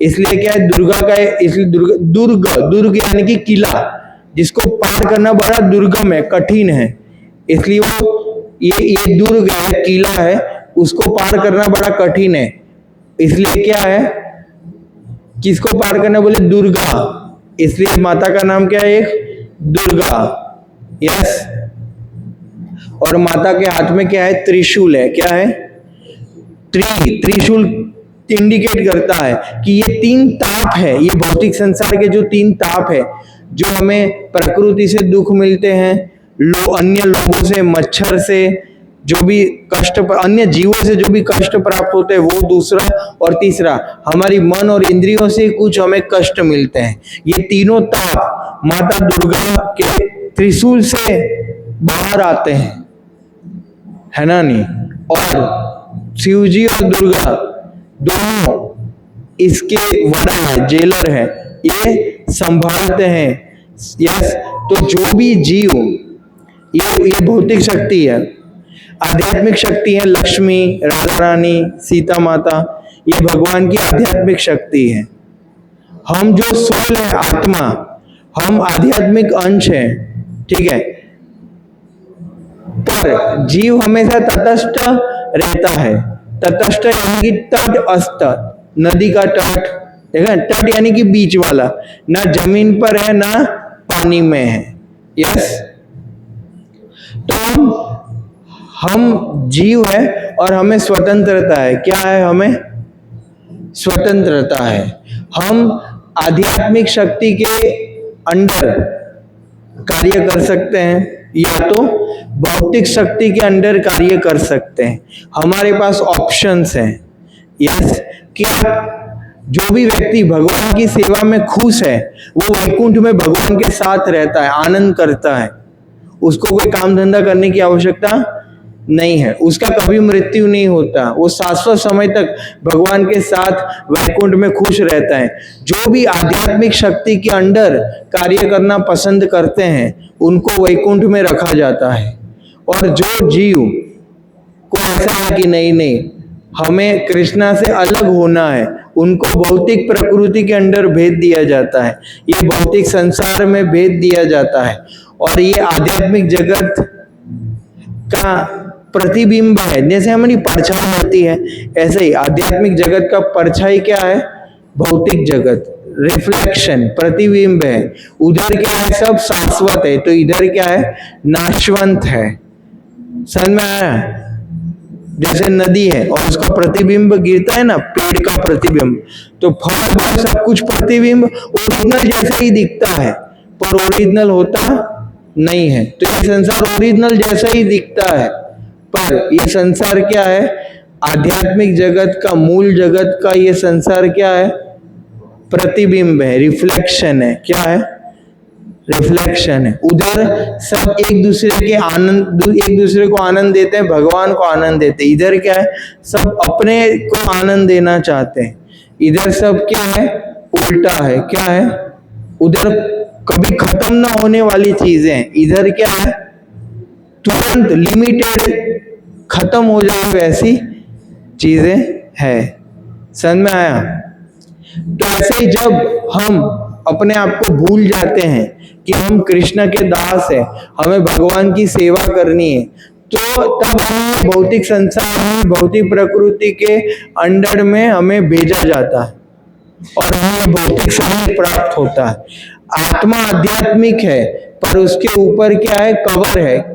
इसलिए क्या है? दुर्गा का, इसलिए दुर्ग यानी कि किला, जिसको पार करना बड़ा दुर्गम है, कठिन है। इसलिए वो ये दुर्ग है, किला है, उसको पार करना बड़ा कठिन है। इसलिए क्या है? किसको पार करना बोले? दुर्गा। इसलिए माता का नाम क्या है? एक दुर्गा। यस। और माता के हाथ में क्या है? त्रिशूल है। क्या है? त्रिशूल इंडिकेट करता है कि ये 3 ताप है, ये भौतिक संसार के जो 3 ताप है, जो हमें प्रकृति से दुख मिलते हैं, अन्य लोगों से, मच्छर से जो भी कष्ट, अन्य जीवों से जो भी कष्ट प्राप्त होते हैं, वो दूसरा। और तीसरा, हमारी मन और इंद्रियों से कुछ हमें कष्ट मिलते हैं। ये तीनों ताप माता दुर्गा के त्रिशूल से बाहर आते हैं, है ना? नहीं? और शिव जी और दुर्गा दोनों इसके वड़ा है, जेलर है। ये संभालते हैं यस, तो जो भी जीव, ये भौतिक शक्ति है, आध्यात्मिक शक्ति है, लक्ष्मी, राधा रानी, सीता माता, ये भगवान की आध्यात्मिक शक्ति है। हम जो सोल है, आत्मा, हम आध्यात्मिक अंश है, ठीक है। पर जीव हमेशा तटस्थ रहता है। तटस्थ यानी कि तट अस्थ, नदी का तट, देखा, तट यानी कि बीच वाला, ना जमीन पर है ना पानी में है। यस, तो हम जीव है और हमें स्वतंत्रता है। क्या है? हमें स्वतंत्रता है। हम आध्यात्मिक शक्ति के अंडर कार्य कर सकते हैं या तो भौतिक शक्ति के अंडर कार्य कर सकते हैं। हमारे पास ऑप्शंस हैं। यस, क्या जो भी व्यक्ति भगवान की सेवा में खुश है, वो वैकुंठ में भगवान के साथ रहता है, आनंद करता है, उसको कोई काम धंधा करने की आवश्यकता नहीं है, उसका कभी मृत्यु नहीं होता, वो शाश्वत समय तक भगवान के साथ वैकुंठ में खुश रहता है। जो भी आध्यात्मिक शक्ति के अंडर कार्य करना पसंद करते हैं, उनको वैकुंठ में रखा जाता है। और जो जीव को ऐसा है कि नहीं नहीं हमें कृष्णा से अलग होना है, उनको भौतिक प्रकृति के अंदर भेद दिया जाता है, ये भौतिक संसार में भेद दिया जाता है। और ये आध्यात्मिक जगत का प्रतिबिंब है। जैसे हमारी परछाई होती है, ऐसे ही आध्यात्मिक जगत का परछाई क्या है? भौतिक जगत, रिफ्लेक्शन, प्रतिबिंब है। उधर क्या है? सब शाश्वत है, तो इधर क्या है? नाशवंत है। समझ में आया? जैसे नदी है और उसका प्रतिबिंब गिरता है ना, पेड़ का प्रतिबिंब, तो फल सब कुछ प्रतिबिंब ओरिजिनल जैसा ही दिखता है, पर ओरिजिनल होता नहीं है। तो ये संसार ओरिजिनल जैसा ही दिखता है, पर ये संसार क्या है? आध्यात्मिक जगत का, मूल जगत का ये संसार क्या है? प्रतिबिंब है, रिफ्लेक्शन है। क्या है? रिफ्लेक्शन है। उधर सब एक दूसरे के आनंद, एक दूसरे को आनंद देते हैं, भगवान को आनंद देते हैं। इधर क्या है? सब अपने को आनंद देना चाहते हैं। इधर सब क्या है? उल्टा है। क्या है? उधर कभी खत्म ना होने वाली चीजें, इधर क्या है? तुरंत लिमिटेड खत्म हो जाए वैसी चीजें है। समझ में आया? तो ऐसे ही जब हम अपने आप को भूल जाते हैं कि हम कृष्ण के दास हैं, हमें भगवान की सेवा करनी है, तो तब हमें भौतिक संसार, भौतिक प्रकृति के अंडर में हमें भेजा जाता है और हमें भौतिक शरीर प्राप्त होता है। आत्मा आध्यात्मिक है, पर उसके ऊपर क्या है? कवर है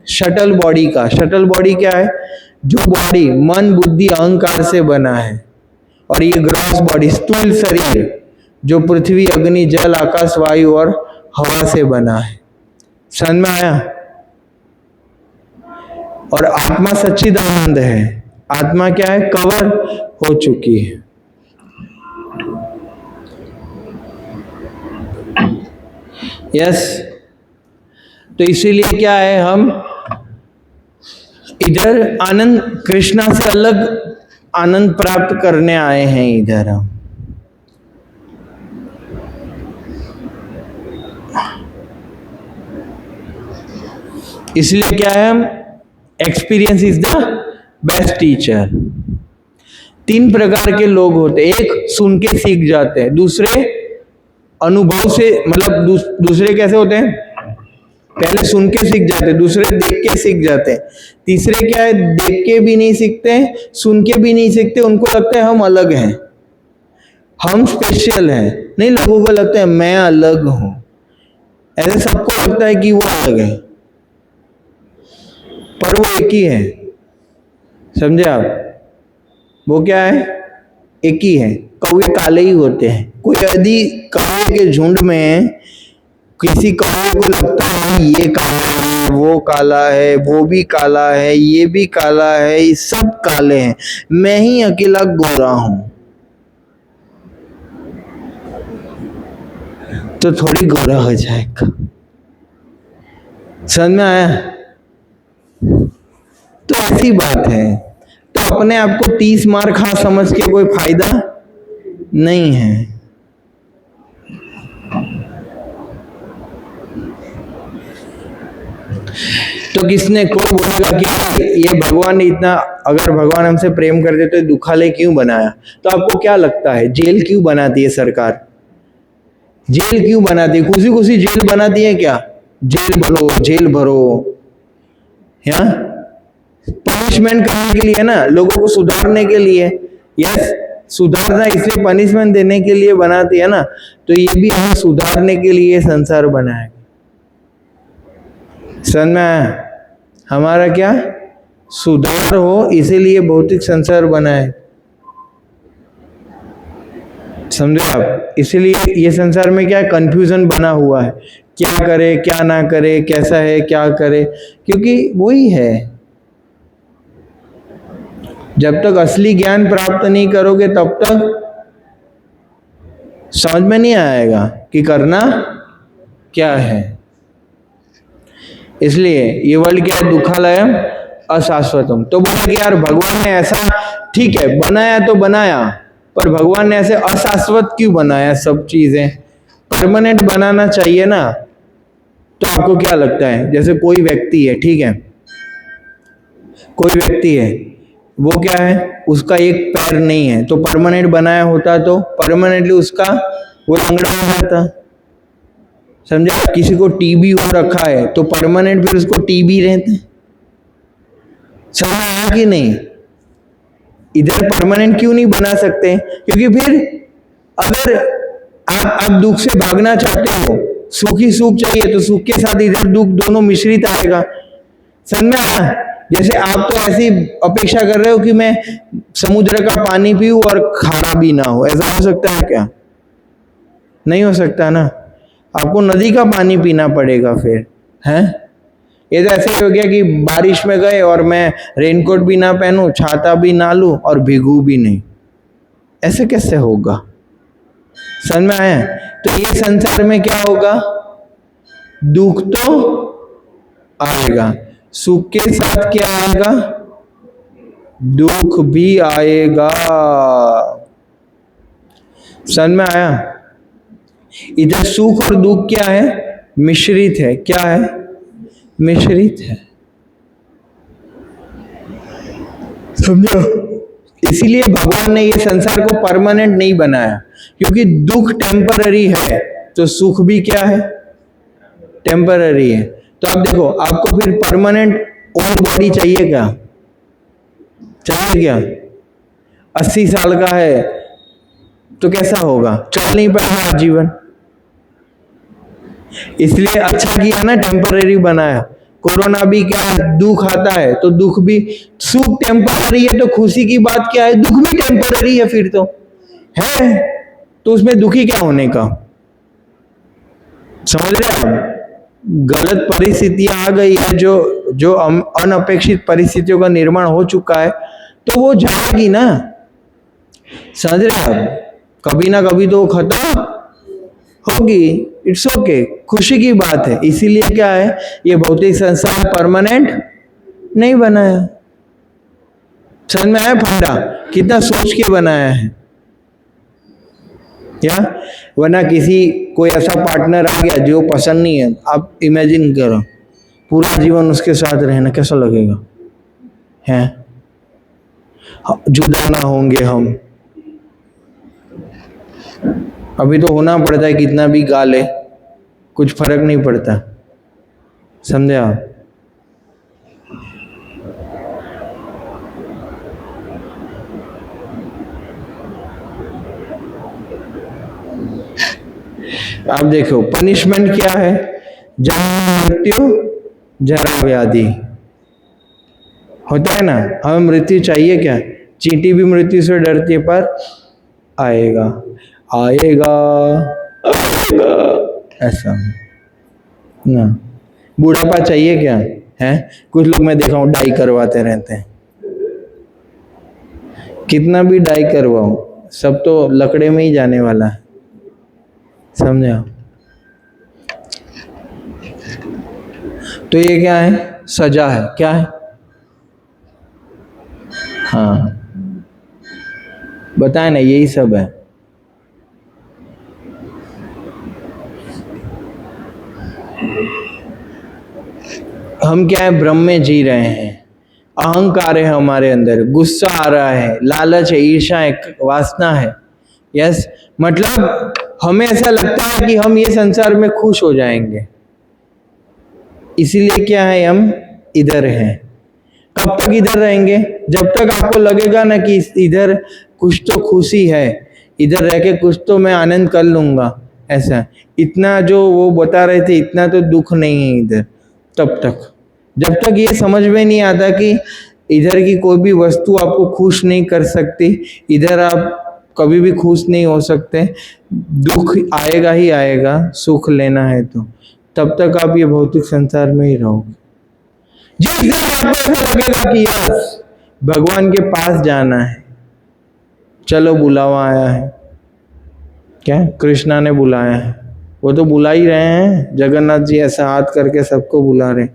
शटल बॉडी का। शटल बॉडी क्या है? जो बॉडी मन, बुद्धि, अहंकार से बना है। और ये ग्रॉस बॉडी, स्थूल शरीर, जो पृथ्वी, अग्नि, जल, आकाश, वायु और हवा से बना है। समझ में आया? और आत्मा सच्चिदानंद है। आत्मा क्या है? कवर हो चुकी है। यस, तो इसीलिए क्या है? हम इधर आनंद, कृष्णा से अलग आनंद प्राप्त करने आए हैं इधर हम। इसलिए क्या है? हम experience is the best teacher. 3 प्रकार के लोग होते हैं। एक सुन के सीख जाते हैं, दूसरे अनुभव से, मतलब दूसरे कैसे होते हैं? पहले सुन के सीख जाते हैं, दूसरे देख के सीख जाते हैं, तीसरे क्या है? देख के भी नहीं सीखते, सुन के भी नहीं सीखते, उनको लगता है हम अलग हैं, हम स्पेशल हैं। नहीं, लोगों को लगता है मैं अलग हूं। ऐसे सबको लगता है कि वो अलग है, पर वो एक ही है। समझे आप? वो क्या है? एक ही है। कौवे काले ही होते हैं। कोई यदि कौवे के झुंड में किसी कौवे को लगता है ये काला है, वो काला है, वो भी काला है, ये भी काला है, ये सब काले हैं, मैं ही अकेला गोरा हूं, तो थोड़ी गोरा हो जाएगा। समझ में आया? तो ऐसी बात है। तो अपने आप को 30 मार खा समझ के कोई फायदा नहीं है। तो किसने कोई बोलेगा कि ये भगवान ने इतना, अगर भगवान हमसे प्रेम करते तो दुखालय क्यों बनाया? तो आपको क्या लगता है जेल क्यों बनाती है सरकार? जेल क्यों बनाती है? खुशी खुशी जेल बनाती है क्या? जेल भरो, जेल भरो, यहाँ पनिशमेंट करने के लिए ना, लोगों को सुधारने के लिए। यस, सुधारना इसलिए पनिशमेंट देने के लिए बनाती है ना, तो ये भी हमें सुधारने के लिए संसार बना है। समझ में आया? हमारा क्या सुधार हो, इसीलिए भौतिक संसार बना है। समझे आप? इसीलिए ये संसार में क्या कंफ्यूजन बना हुआ है, क्या करे क्या ना करे, कैसा है क्या करे, क्योंकि वही है। जब तक असली ज्ञान प्राप्त नहीं करोगे तब तक समझ में नहीं आएगा कि करना क्या है। इसलिए ये वर्ल्ड क्या है? दुखालयम अशाश्वतम। तो बोले कि यार भगवान ने ऐसा, ठीक है बनाया तो बनाया, पर भगवान ने ऐसे अशाश्वत क्यों बनाया? सब चीजें परमानेंट बनाना चाहिए ना। तो आपको क्या लगता है, जैसे कोई व्यक्ति है, ठीक है, कोई व्यक्ति है, वो क्या है, उसका एक पैर नहीं है, तो परमानेंट बनाया होता तो परमानेंटली उसका वो लंगड़ा हो जाता। समझा? किसी को टीबी हो रखा है तो परमानेंट फिर उसको टीबी रहते। समझ आया कि नहीं? इधर परमानेंट क्यों नहीं बना सकते? क्योंकि फिर अगर आप दुख से भागना चाहते हो, सुख ही सुख चाहिए, तो सुख के साथ इधर दुख दोनों मिश्रित आएगा। समझ में आया? जैसे आप तो ऐसी अपेक्षा कर रहे हो कि मैं समुद्र का पानी पीऊं और खारा भी ना हो, ऐसा हो सकता है क्या? नहीं हो सकता ना। आपको नदी का पानी पीना पड़ेगा फिर, हैं? ये तो ऐसे हो गया कि बारिश में गए और मैं रेनकोट भी ना पहनूं, छाता भी ना लूं और भीगू भी नहीं, ऐसे कैसे होगा? समझ में आया? तो ये संसार में क्या होगा? दुख तो आएगा, सुख के साथ क्या आएगा? दुख भी आएगा। समझ में आया? इधर सुख और दुख क्या है? मिश्रित है। क्या है? मिश्रित है। समझो? इसीलिए भगवान ने ये संसार को परमानेंट नहीं बनाया, क्योंकि दुख टेम्पररी है, तो सुख भी क्या है? टेम्पररी है। तो आप देखो, आपको फिर परमानेंट ओन बॉडी चाहिए क्या? चाहिए क्या? 80 साल का है तो कैसा होगा? चल नहीं पाएगा जीवन। इसलिए अच्छा किया ना, टेम्पररी बनाया। कोरोना भी क्या दुख आता है, तो दुख भी, सुख टेम्पररी है तो खुशी की बात क्या है? दुख भी टेम्पररी है फिर तो, है तो उसमें दुखी क्या होने का? समझ रहे हैं? गलत परिस्थितियां आ गई है, जो अनअपेक्षित परिस्थितियों का निर्माण हो चुका है, तो वो जाएगी ना। समझ रहे हैं? कभी ना कभी तो खत्म होगी। इट्स ओके, खुशी की बात है। इसीलिए क्या है, ये भौतिक संसार परमानेंट नहीं बनाया। समझ में आया फंडा? कितना सोच के बनाया है क्या? वरना किसी कोई ऐसा पार्टनर आ गया जो पसंद नहीं है, आप इमेजिन करो पूरा जीवन उसके साथ रहना, कैसा लगेगा? हैं? जुदा ना होंगे हम। अभी तो होना पड़ता है, कितना भी गाले कुछ फर्क नहीं पड़ता। समझे आप? आप देखो पनिशमेंट क्या है? जन्म मृत्यु जरा व्याधि होता है ना। हमें मृत्यु चाहिए क्या? चींटी भी मृत्यु से डरती है, पर आएगा आएगा आएगा, ऐसा ना। बुढ़ापा चाहिए क्या? है कुछ लोग मैं देखा हूं डाई करवाते रहते हैं। कितना भी डाई करवाओ, सब तो लकड़े में ही जाने वाला है। समझे? तो ये क्या है? सजा है। क्या है? हाँ, बताए ना, यही सब है। हम क्या है, भ्रम में जी रहे हैं, अहंकार है हमारे अंदर, गुस्सा आ रहा है, लालच है, ईर्ष्या है, वासना है। यस, मतलब हमें ऐसा लगता है कि हम ये संसार में खुश हो जाएंगे, इसीलिए क्या है, हम इधर हैं। कब तक इधर रहेंगे? जब तक आपको लगेगा ना कि इधर कुछ तो खुशी है, इधर रह के कुछ तो मैं आनंद कर लूंगा, ऐसा इतना जो वो बता रहे थे इतना तो दुख नहीं है इधर, तब तक जब तक ये समझ में नहीं आता कि इधर की कोई भी वस्तु आपको खुश नहीं कर सकती, इधर आप कभी भी खुश नहीं हो सकते, दुख आएगा ही आएगा, सुख लेना है तो तब तक आप ये भौतिक संसार में ही रहोगे। जिस दिन आपको ऐसा लगेगा कि यस भगवान के पास जाना है, चलो बुलावा आया है, क्या कृष्णा ने बुलाया है, वो तो बुला ही रहे हैं, जगन्नाथ जी ऐसा हाथ करके सबको बुला रहे,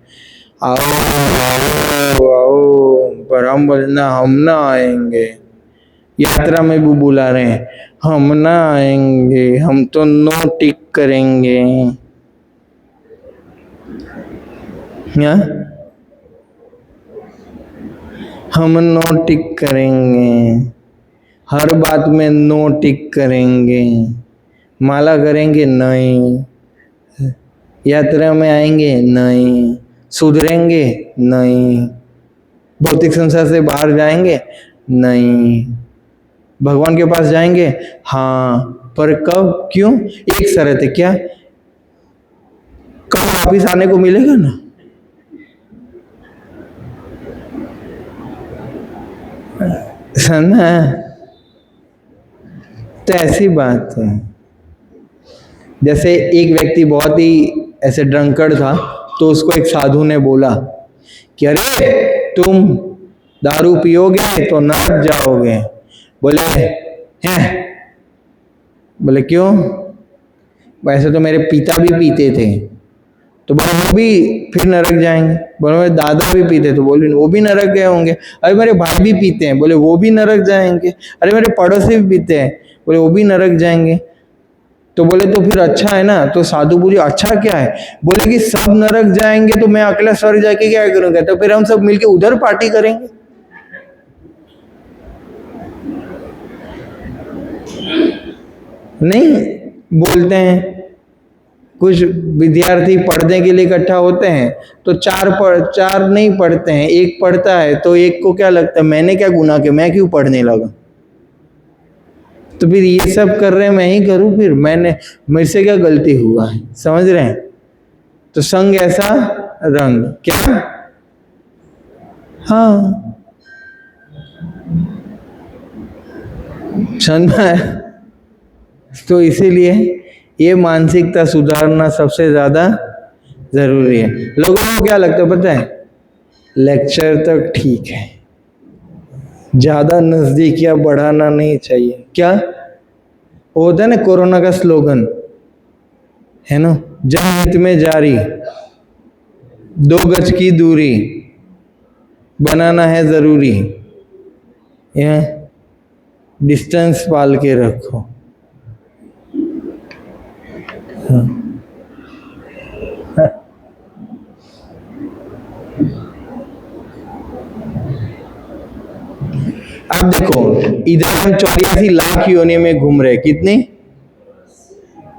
आओ आओ आओ, पर हम बोलना हम ना आएंगे। यात्रा में भी बुला रहे हैं, हम ना आएंगे, हम तो नो टिक करेंगे। या हम नो टिक करेंगे, हर बात में नो टिक करेंगे, माला करेंगे नहीं, यात्रा में आएंगे नहीं, सुधरेंगे नहीं, भौतिक संसार से बाहर जाएंगे नहीं, भगवान के पास जाएंगे हाँ, पर कब, क्यों? एक शर्त है, क्या? कब वापिस आने को मिलेगा ना। सुना, तो ऐसी बात है। जैसे एक व्यक्ति बहुत ही ऐसे ड्रंकर्ड था, तो उसको एक साधु ने बोला कि अरे तुम दारू पियोगे तो नरक जाओगे। बोले हैं? बोले क्यों? वैसे तो मेरे पिता भी पीते थे। तो बोले वो भी फिर नरक जाएंगे। बोले मेरे दादा भी पीते, तो बोले वो भी नरक गए होंगे। अरे मेरे भाई भी पीते हैं, बोले वो भी नरक जाएंगे। अरे मेरे पड़ोसी भी पीते हैं, बोले वो भी नरक जाएंगे। तो बोले तो फिर अच्छा है ना। तो साधु बोले अच्छा क्या है? बोले कि सब नरक जाएंगे तो मैं अकेला स्वर्ग जाके क्या करूंगा? तो फिर हम सब मिलके उधर पार्टी करेंगे। नहीं बोलते हैं, कुछ विद्यार्थी पढ़ने के लिए इकट्ठा होते हैं तो चार नहीं पढ़ते हैं, एक पढ़ता है, तो एक को क्या लगता है मैंने क्या गुनाह किया, मैं क्यों पढ़ने लगा। तो फिर ये सब कर रहे हैं, मैं ही करूं, फिर मेरे से क्या गलती हुआ है, समझ रहे हैं। तो संग ऐसा रंग, क्या? हाँ समझ में। तो इसीलिए ये मानसिकता सुधारना सबसे ज्यादा जरूरी है। लोगों को क्या लगता है पता है, लेक्चर तक ठीक है, ज्यादा नजदीकियां बढ़ाना नहीं चाहिए। क्या होता है ना, कोरोना का स्लोगन है ना, जनहित में जारी, 2 गज की दूरी बनाना है जरूरी, यह डिस्टेंस पाल के रखो। अब देखो इधर हम 84 लाख योनि में घूम रहे, कितने?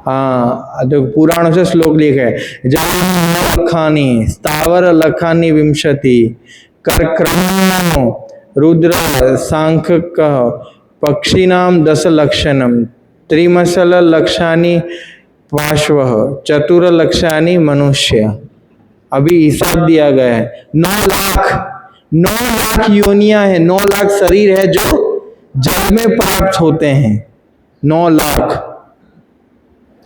हाँ तो पुराणों से श्लोक लिखा है, जन्म लखानी स्थावर लखानी विंशति कर्क्रमो रुद्र सांख्य पक्षिणाम 10 लक्षणम त्रिमसल लक्षानि पार्श्व चतुर लक्षानि मनुष्य। अभी हिसाब दिया गया है, 9 लाख योनियां है, 9 लाख शरीर है जो जल में प्राप्त होते हैं। 9 लाख,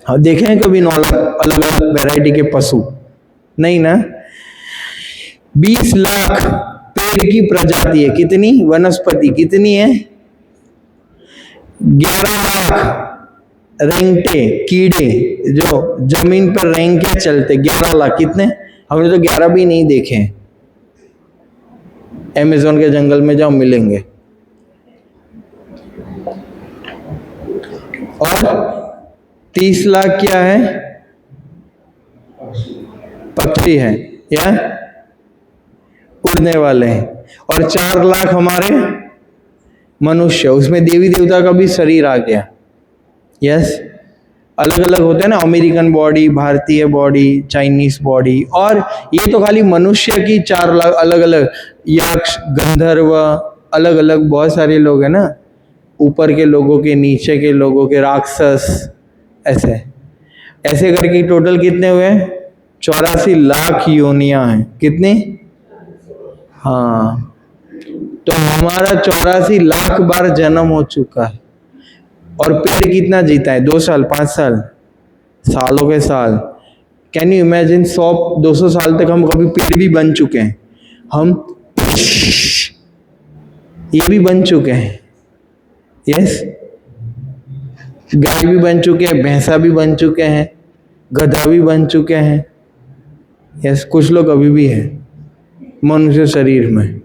हाँ देखे हैं कभी 9 लाख अलग अलग वैरायटी के पशु? नहीं ना। 20 लाख पेड़ की प्रजाति है, कितनी? वनस्पति कितनी है? 11 लाख रेंगटे कीड़े जो जमीन पर रेंग के चलते, 11 लाख। कितने? हमने तो 11 भी नहीं देखे। अमेज़न के जंगल में जाओ मिलेंगे। और 30 लाख क्या है? पक्षी है, या उड़ने वाले हैं, और 4 लाख हमारे मनुष्य, उसमें देवी देवता का भी शरीर आ गया। यस, अलग अलग होते हैं ना, अमेरिकन बॉडी, भारतीय बॉडी, चाइनीज बॉडी, और ये तो खाली मनुष्य की 4 लाख अलग अलग, यक्ष, गंधर्व, अलग अलग बहुत सारे लोग हैं ना, ऊपर के लोगों के, नीचे के लोगों के, राक्षस, ऐसे ऐसे करके टोटल कितने हुए? 84 लाख योनियां हैं। कितनी? हाँ, तो हमारा 84 लाख बार जन्म हो चुका है। और पेड़ कितना जीता है? 2 साल, 5 साल, सालों के साल। Can you imagine? 100-200 साल तक हम कभी पेड़ भी बन चुके हैं, हम ये भी बन चुके हैं। यस, गाय भी बन चुके हैं, भैंसा भी बन चुके हैं, गधा भी बन चुके हैं। यस, कुछ लोग अभी भी है मनुष्य शरीर में,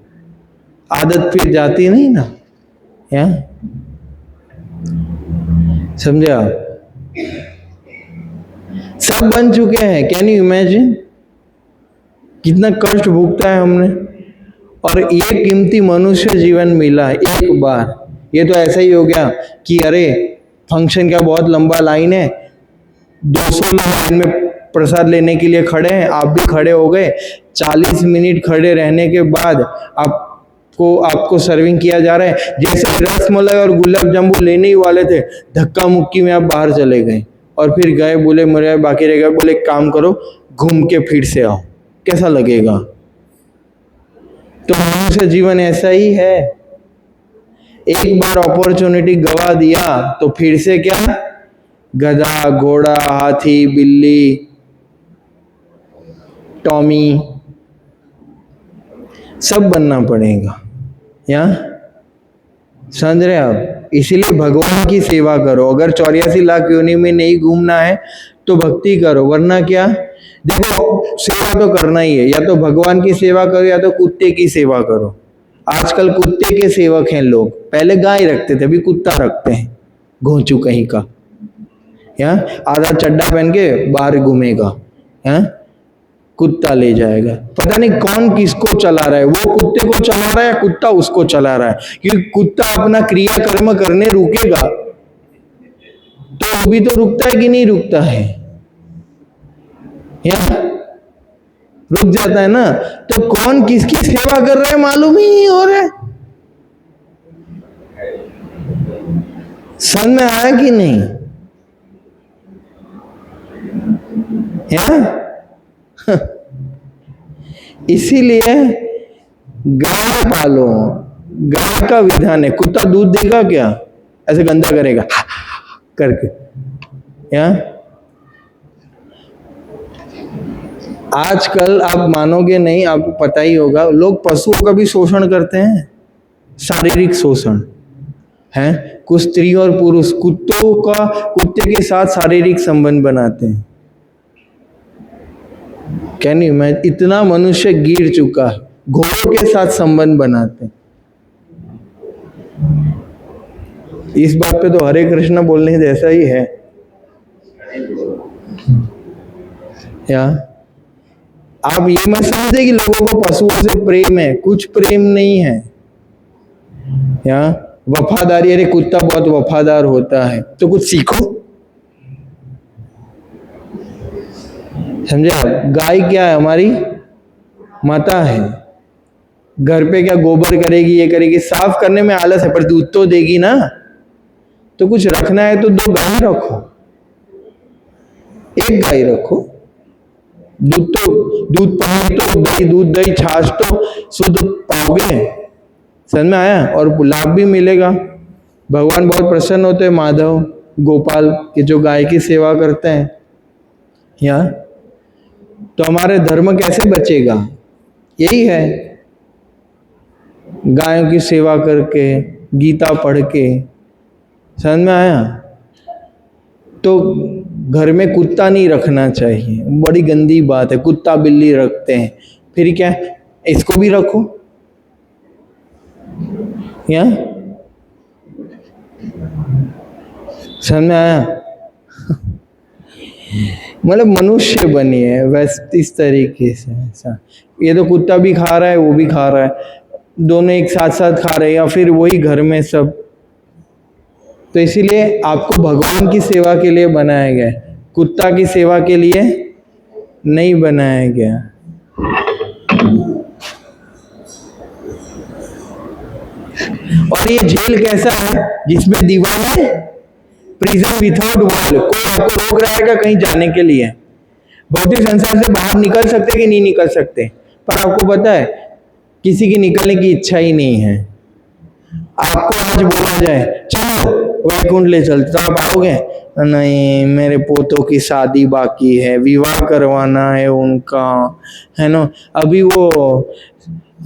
आदत फिर जाती नहीं ना, या समझे आप? सब बन चुके हैं। कैन यू इमेजिन कितना कष्ट भुगता है हमने, और ये कीमती मनुष्य जीवन मिला है एक बार। ये तो ऐसा ही हो गया कि अरे फंक्शन का बहुत लंबा लाइन है, 200 लोग लाइन में प्रसाद लेने के लिए खड़े हैं, आप भी खड़े हो गए, 40 मिनट खड़े रहने के बाद आपको सर्विंग किया जा रहा है। जैसे रसमलाई और गुलाब जामुन लेने ही वाले थे, धक्का मुक्की में आप बाहर चले गए, और फिर गए, बोले मेरे बाकी रह गए, बोले काम करो, घूम के फिर से आओ। कैसा लगेगा? तो मनुष्य जीवन ऐसा ही है, एक बार अपॉर्चुनिटी गवा दिया तो फिर से क्या, गधा, घोड़ा, हाथी, बिल्ली, टॉमी, सब बनना पड़ेगा। या समझ रहे आप? इसीलिए भगवान की सेवा करो। अगर 84 लाख योनि में नहीं घूमना है तो भक्ति करो, वरना क्या? देखो, सेवा तो करना ही है, या तो भगवान की सेवा करो या तो कुत्ते की सेवा करो। आजकल कुत्ते के सेवक हैं लोग, पहले गाय रखते थे, अभी कुत्ता रखते हैं, घोंचू कहीं का, या आधा चड्डा पहन के बाहर घूमेगा, हैं, कुत्ता ले जाएगा। पता नहीं कौन किसको चला रहा है, वो कुत्ते को चला रहा है या कुत्ता उसको चला रहा है। क्योंकि कुत्ता अपना क्रिया कर्म करने रुकेगा तो अभी तो रुकता है कि नहीं रुकता है, या रुक जाता है ना। तो कौन किसकी सेवा कर रहा है मालूम ही नहीं हो रहा है। समझ में आया कि नहीं? या इसीलिए गाय पालो। गाय का विधान है, कुत्ता दूध देगा क्या? ऐसे गंदा करेगा करके, या आजकल आप मानोगे नहीं, आपको पता ही होगा, लोग पशुओं का भी शोषण करते हैं, शारीरिक शोषण है। कुछ स्त्री और पुरुष कुत्ते के साथ शारीरिक संबंध बनाते हैं। Can you imagine? इतना मनुष्य गिर चुका है, घोड़ों के साथ संबंध बनाते हैं। इस बात पे तो हरे कृष्ण बोलने जैसा ही है, या आप ये मत समझे कि लोगों को पशुओं से प्रेम है, कुछ प्रेम नहीं है। या वफादारी, अरे कुत्ता बहुत वफादार होता है, तो कुछ सीखो। समझे आप? गाय क्या है? हमारी माता है। घर पे क्या गोबर करेगी, ये करेगी, साफ करने में आलस है, पर दूध तो देगी ना। तो कुछ रखना है तो 2 गाय रखो, 1 गाय रखो। दूध पाओगे तो दूध दही छाछ तो शुद्ध पाओगे। समझ में आया? और लाभ भी मिलेगा। भगवान बहुत प्रसन्न होते हैं, माधव गोपाल के जो गाय की सेवा करते हैं। या तो हमारे धर्म कैसे बचेगा? यही है, गायों की सेवा करके, गीता पढ़ के। समझ में आया? तो घर में कुत्ता नहीं रखना चाहिए, बड़ी गंदी बात है। कुत्ता बिल्ली रखते हैं, फिर क्या, इसको भी रखो। या समझ में आया? मतलब मनुष्य बनिए वैसे इस तरीके से। ऐसा ये तो कुत्ता भी खा रहा है, वो भी खा रहा है, दोनों एक साथ साथ खा रहे हैं, या फिर वही घर में सब। तो इसीलिए आपको भगवान की सेवा के लिए बनाया गया है, कुत्ता की सेवा के लिए नहीं बनाया गया। और ये जेल कैसा है जिसमें दीवार है, प्रिजन विथआउट वॉल, कोई आपको रोक रहा है कहीं जाने के लिए। भौतिक संसार से बाहर निकल सकते कि नहीं निकल सकते, पर आपको पता है किसी की निकलने की इच्छा ही नहीं है। आपको आज बोला जाए चलो वैकुंठ ले चलते, तो आप आओगे? नहीं, मेरे पोतों की शादी बाकी है, विवाह करवाना है उनका, है ना, अभी वो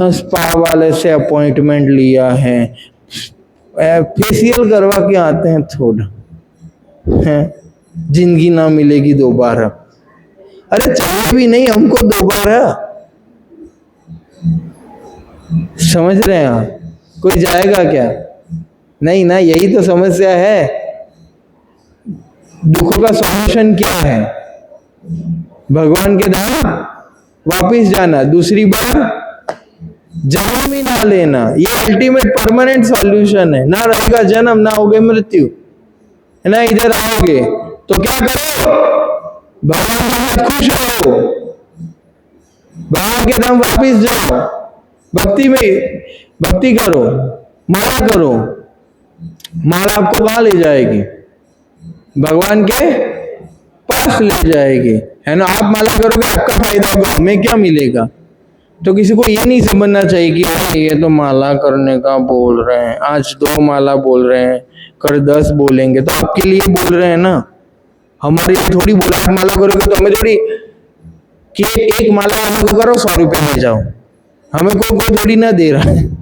स्पा वाले से अपॉइंटमेंट लिया है, फेशियल करवा के आते हैं थोड़ा, है, जिंदगी ना मिलेगी दोबारा। अरे चाहिए भी नहीं हमको दोबारा, समझ रहे हैं आप? कोई जाएगा क्या? नहीं ना, यही तो समस्या है। दुखों का सॉल्यूशन क्या है? भगवान के धाम वापिस जाना, दूसरी बार जन्म ही ना लेना, ये अल्टीमेट परमानेंट सॉल्यूशन है। ना रहेगा जन्म, ना होगे मृत्यु, है ना। इधर आओगे तो क्या करो? भगवान के साथ खुश रहो, भगवान के धाम वापिस जाओ, भक्ति में भक्ति करो, माला करो। माला आपको कहाँ ले जाएगी? भगवान के पास ले जाएगी, है ना। आप माला करोगे आपका फायदा होगा, हमें क्या मिलेगा? तो किसी को ये नहीं समझना चाहिए कि ये तो माला करने का बोल रहे हैं, आज 2 माला बोल रहे हैं, कर 10 बोलेंगे, तो आपके लिए बोल रहे हैं ना, हमारे लिए थोड़ी बोला। माला करोगे तो हमें थोड़ी कि एक माला हमको करो 100 रुपये ले जाओ, हमें कोई थोड़ी ना दे रहा है।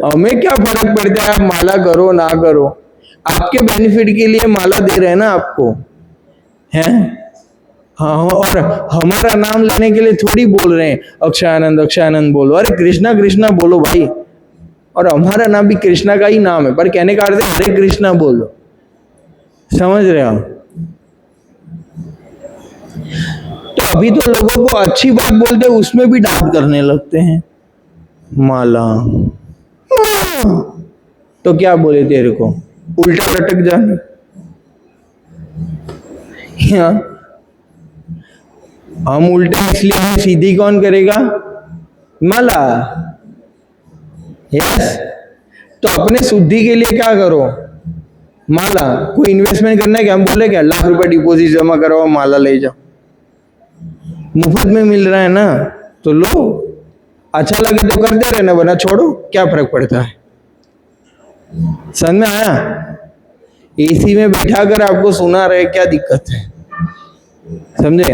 हमें क्या फर्क पड़ता है आप माला करो ना करो, आपके बेनिफिट के लिए माला दे रहे हैं ना आपको, हैं। हाँ, और हमारा नाम लेने के लिए थोड़ी बोल रहे हैं अक्षयानंद बोलो, अरे कृष्णा कृष्णा बोलो भाई। और हमारा नाम भी कृष्णा का ही नाम है, पर कहने का अर्थ है हरे कृष्णा बोलो, समझ रहे हो? तो अभी तो लोगों को अच्छी बात बोलते उसमें भी डांट करने लगते हैं। माला तो क्या बोले तेरे को, उल्टा लटक जाने। हम उल्टे इसलिए, सीधी कौन करेगा? माला। यस, तो अपने शुद्धि के लिए क्या करो? माला। कोई इन्वेस्टमेंट करना है क्या? हम बोले क्या 1 लाख रुपए डिपॉजिट जमा कराओ, माला ले जाओ, मुफ्त में मिल रहा है ना, तो लो। अच्छा लगे तो करते रहना, वरना छोड़ो, क्या फर्क पड़ता है? समझ में आया? एसी में बैठा कर आपको सुना रहे, क्या दिक्कत है? समझे?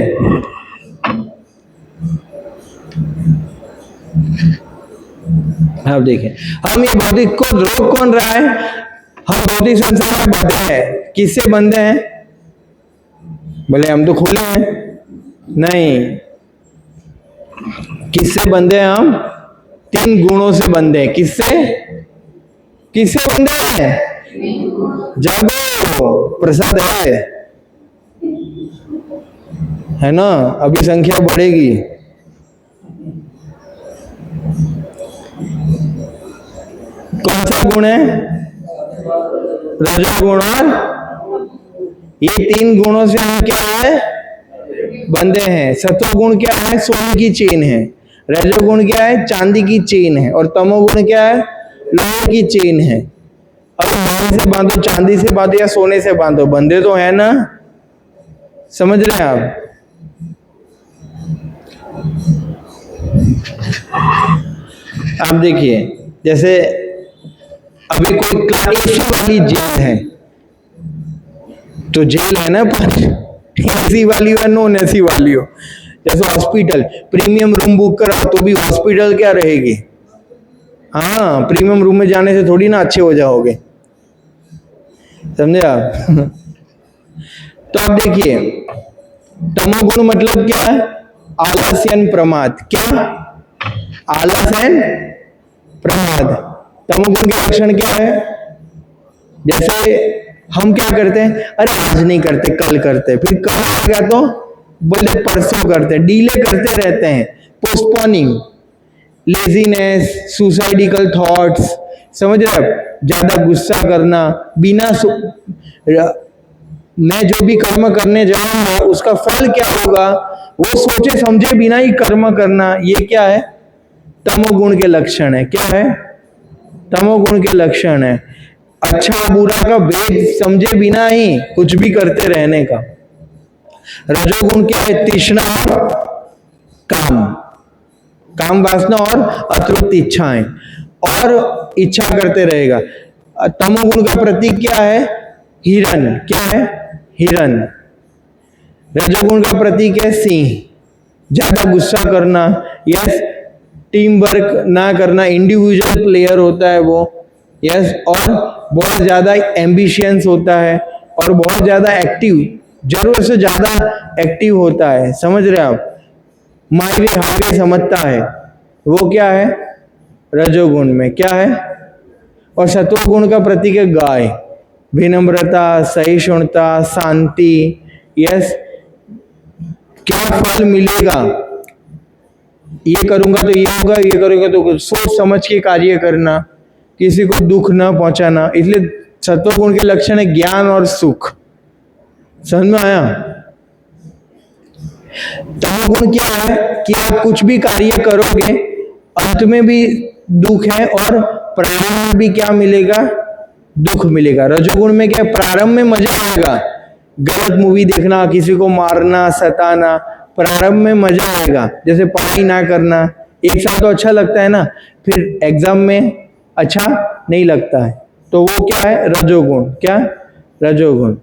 आप देखें, हम ये भौतिक को रोक कौन रहा है? हम भौतिक संसार में बंधे हैं। किससे बंधे हैं? बोले हम तो खुले हैं। नहीं, किससे बंधे हैं हम? 3 गुणों से बंधे हैं। किससे बंधे हैं? जागो, प्रसाद है ना, अभी संख्या बढ़ेगी। कौन सा गुण है? रजोगुण। और ये 3 गुणों से हम क्या है? बंधे हैं। सत्वगुण क्या है? सोने की चेन है। रजोगुण क्या है? चांदी की चेन है। और तमोगुण क्या है? लोहे की चेन है। अब सोने से बांधो, चांदी से बांधो या सोने से बांधो, बंधे तो है ना। समझ रहे हैं आप? आप देखिए, जैसे अभी कोई एसी वाली जेल है, तो जेल है ना, पर एसी वाली हो या नॉन एसी वाली हो। जैसे हॉस्पिटल, प्रीमियम रूम बुक करा तो भी हॉस्पिटल क्या रहेगी? हाँ, प्रीमियम रूम में जाने से थोड़ी ना अच्छे हो जाओगे, समझे आप? तो आप देखिए, तमोगुण मतलब क्या है? आलस्य प्रमाद। क्या? आलस्य प्रमाद। तमोगुण के लक्षण क्या है? जैसे हम क्या करते हैं, अरे आज नहीं करते कल करते, फिर कल आएगा तो बोले परसों करते, डीले करते रहते हैं, पोस्टपोनिंग, लेजीनेस, सुसाइडिकल थॉट्स, समझ रहे आप, ज्यादा गुस्सा करना, बिना मैं जो भी कर्म करने जा रहा हूं उसका फल क्या होगा वो सोचे समझे बिना ही कर्म करना, ये क्या है, तमोगुण के लक्षण है। क्या है, तमोगुण के लक्षण है। अच्छा बुरा का भेद समझे बिना ही कुछ भी करते रहने का। रजोगुण क्या है, तृष्णा, काम, काम वासना और अतृप्त इच्छाएं, और इच्छा करते रहेगा। तमोगुण का प्रतीक क्या है, हिरण, क्या है, हिरण। रजोगुण का प्रतीक है सिंह, ज्यादा गुस्सा करना, यस, टीम वर्क ना करना, इंडिविजुअल प्लेयर होता है वो, यस, और बहुत ज्यादा एम्बिशियंस होता है और बहुत ज्यादा एक्टिव, जरूरत से ज्यादा एक्टिव होता है, समझ रहे आप, माई वे हाईवे समझता है, वो क्या है, रजोगुण में क्या है। और सत्वगुण का प्रतीक है गाय, विनम्रता, सहिष्णुता, शांति, यस, क्या फल मिलेगा, ये करूंगा तो ये होगा, ये करूंगा तो, सोच समझ के कार्य करना, किसी को दुख न पहुंचाना, इसलिए सत्वगुण के लक्षण है ज्ञान और सुख। समझ में आया। तमोगुण क्या है कि आप कुछ भी कार्य करोगे अंत में भी दुख है और प्रारंभ में भी क्या मिलेगा, दुख मिलेगा। रजोगुण में क्या, प्रारंभ में मजा आएगा, गलत मूवी देखना, किसी को मारना, सताना, प्रारंभ में मजा आएगा, जैसे पढ़ाई ना करना, एक साल तो अच्छा लगता है ना, फिर एग्जाम में अच्छा नहीं लगता है, तो वो क्या है, रजोगुण। क्या, रजोगुण।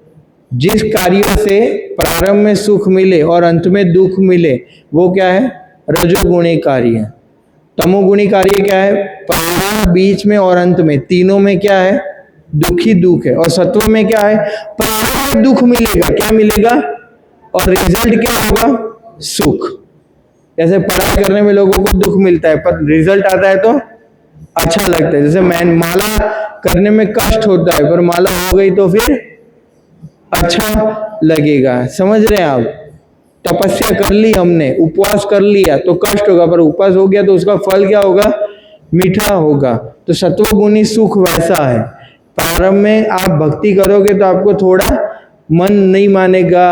जिस कार्य से प्रारंभ में सुख मिले और अंत में दुख मिले वो क्या है, रजोगुणी कार्य। तमोगुणी कार्य क्या है, प्रारंभ, बीच में और अंत में, तीनों में क्या है, दुख ही दुख है। और सत्व में क्या है, प्रारंभ में दुख मिलेगा, क्या मिलेगा, और रिजल्ट क्या होगा, सुख। जैसे पढ़ाई करने में लोगों को दुख मिलता है पर रिजल्ट आता है तो अच्छा लगता है। जैसे मैं माला करने में कष्ट होता है पर माला हो गई तो फिर अच्छा लगेगा, समझ रहे हैं आप। तपस्या कर ली हमने, उपवास कर लिया तो कष्ट होगा, पर उपवास हो गया तो उसका फल क्या होगा, मीठा होगा। तो सत्वगुणी सुख वैसा है, प्रारंभ में आप भक्ति करोगे तो आपको थोड़ा मन नहीं मानेगा,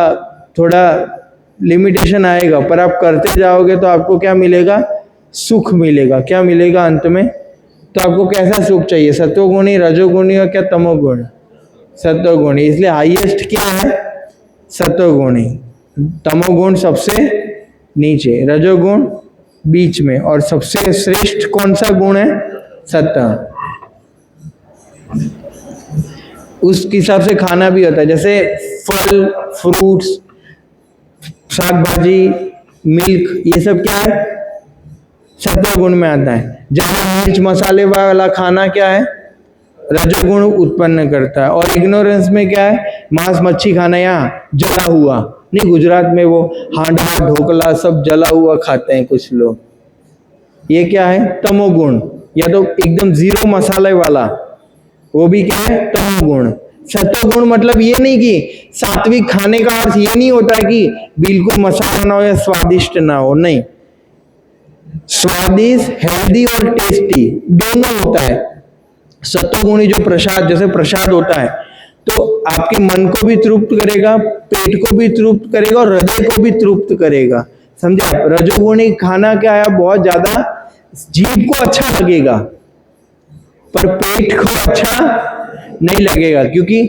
थोड़ा लिमिटेशन आएगा, पर आप करते जाओगे तो आपको क्या मिलेगा, सुख मिलेगा। क्या मिलेगा अंत में, तो आपको कैसा सुख चाहिए, सत्वगुणी, रजोगुणी और क्या, तमोगुणी, सत्वगुणी। इसलिए हाईएस्ट क्या है, सत्वगुणी, तमोगुण सबसे नीचे, रजोगुण बीच में, और सबसे श्रेष्ठ कौन सा गुण है, सत्व। उस हिसाब से खाना भी होता है, जैसे फल, फ्रूट्स, साग भाजी, मिल्क, ये सब क्या है, सत्वगुण में आता है। ज्यादा मिर्च मसाले वाला खाना क्या है, रजोगुण उत्पन्न करता है। और इग्नोरेंस में क्या है, मांस मच्छी खाना, यहाँ जला हुआ नहीं, गुजरात में वो हांडा ढोकला सब जला हुआ खाते हैं कुछ लोग, ये क्या है, तमोगुण। या तो एकदम जीरो मसाले वाला, वो भी क्या है, तमोगुण। सत्वगुण मतलब ये नहीं कि सात्विक खाने का अर्थ ये नहीं होता है कि बिल्कुल मसाला ना हो या स्वादिष्ट ना हो, नहीं, स्वादिष्ट, हेल्दी और टेस्टी दोनों होता है। सत्वगुणी जो प्रसाद, जैसे प्रसाद होता है तो आपके मन को भी तृप्त करेगा, पेट को भी तृप्त करेगा और हृदय को भी तृप्त करेगा, समझे आप। रजोगुणी खाना क्या है, बहुत ज्यादा जीभ को अच्छा लगेगा पर पेट को अच्छा नहीं लगेगा, क्योंकि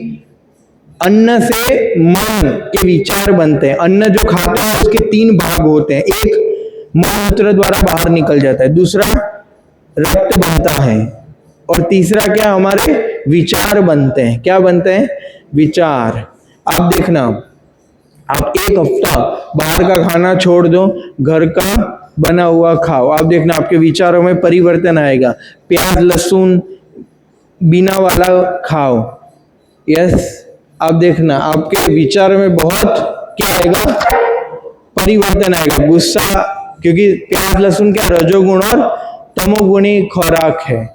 अन्न से मन के विचार बनते हैं। अन्न जो खाते हैं उसके तीन भाग होते हैं, एक मूत्र द्वारा बाहर निकल जाता है, दूसरा रक्त बनता है, और तीसरा क्या, हमारे विचार बनते हैं। क्या बनते हैं, विचार। आप देखना, आप एक हफ्ता बाहर का खाना छोड़ दो, घर का बना हुआ खाओ, आप देखना आपके विचारों में परिवर्तन आएगा। प्याज लहसुन बिना वाला खाओ, यस, आप देखना आपके विचारों में बहुत क्या आएगा, परिवर्तन आएगा। गुस्सा, क्योंकि प्याज लहसुन क्या, रजोगुण और तमोगुणी खुराक है।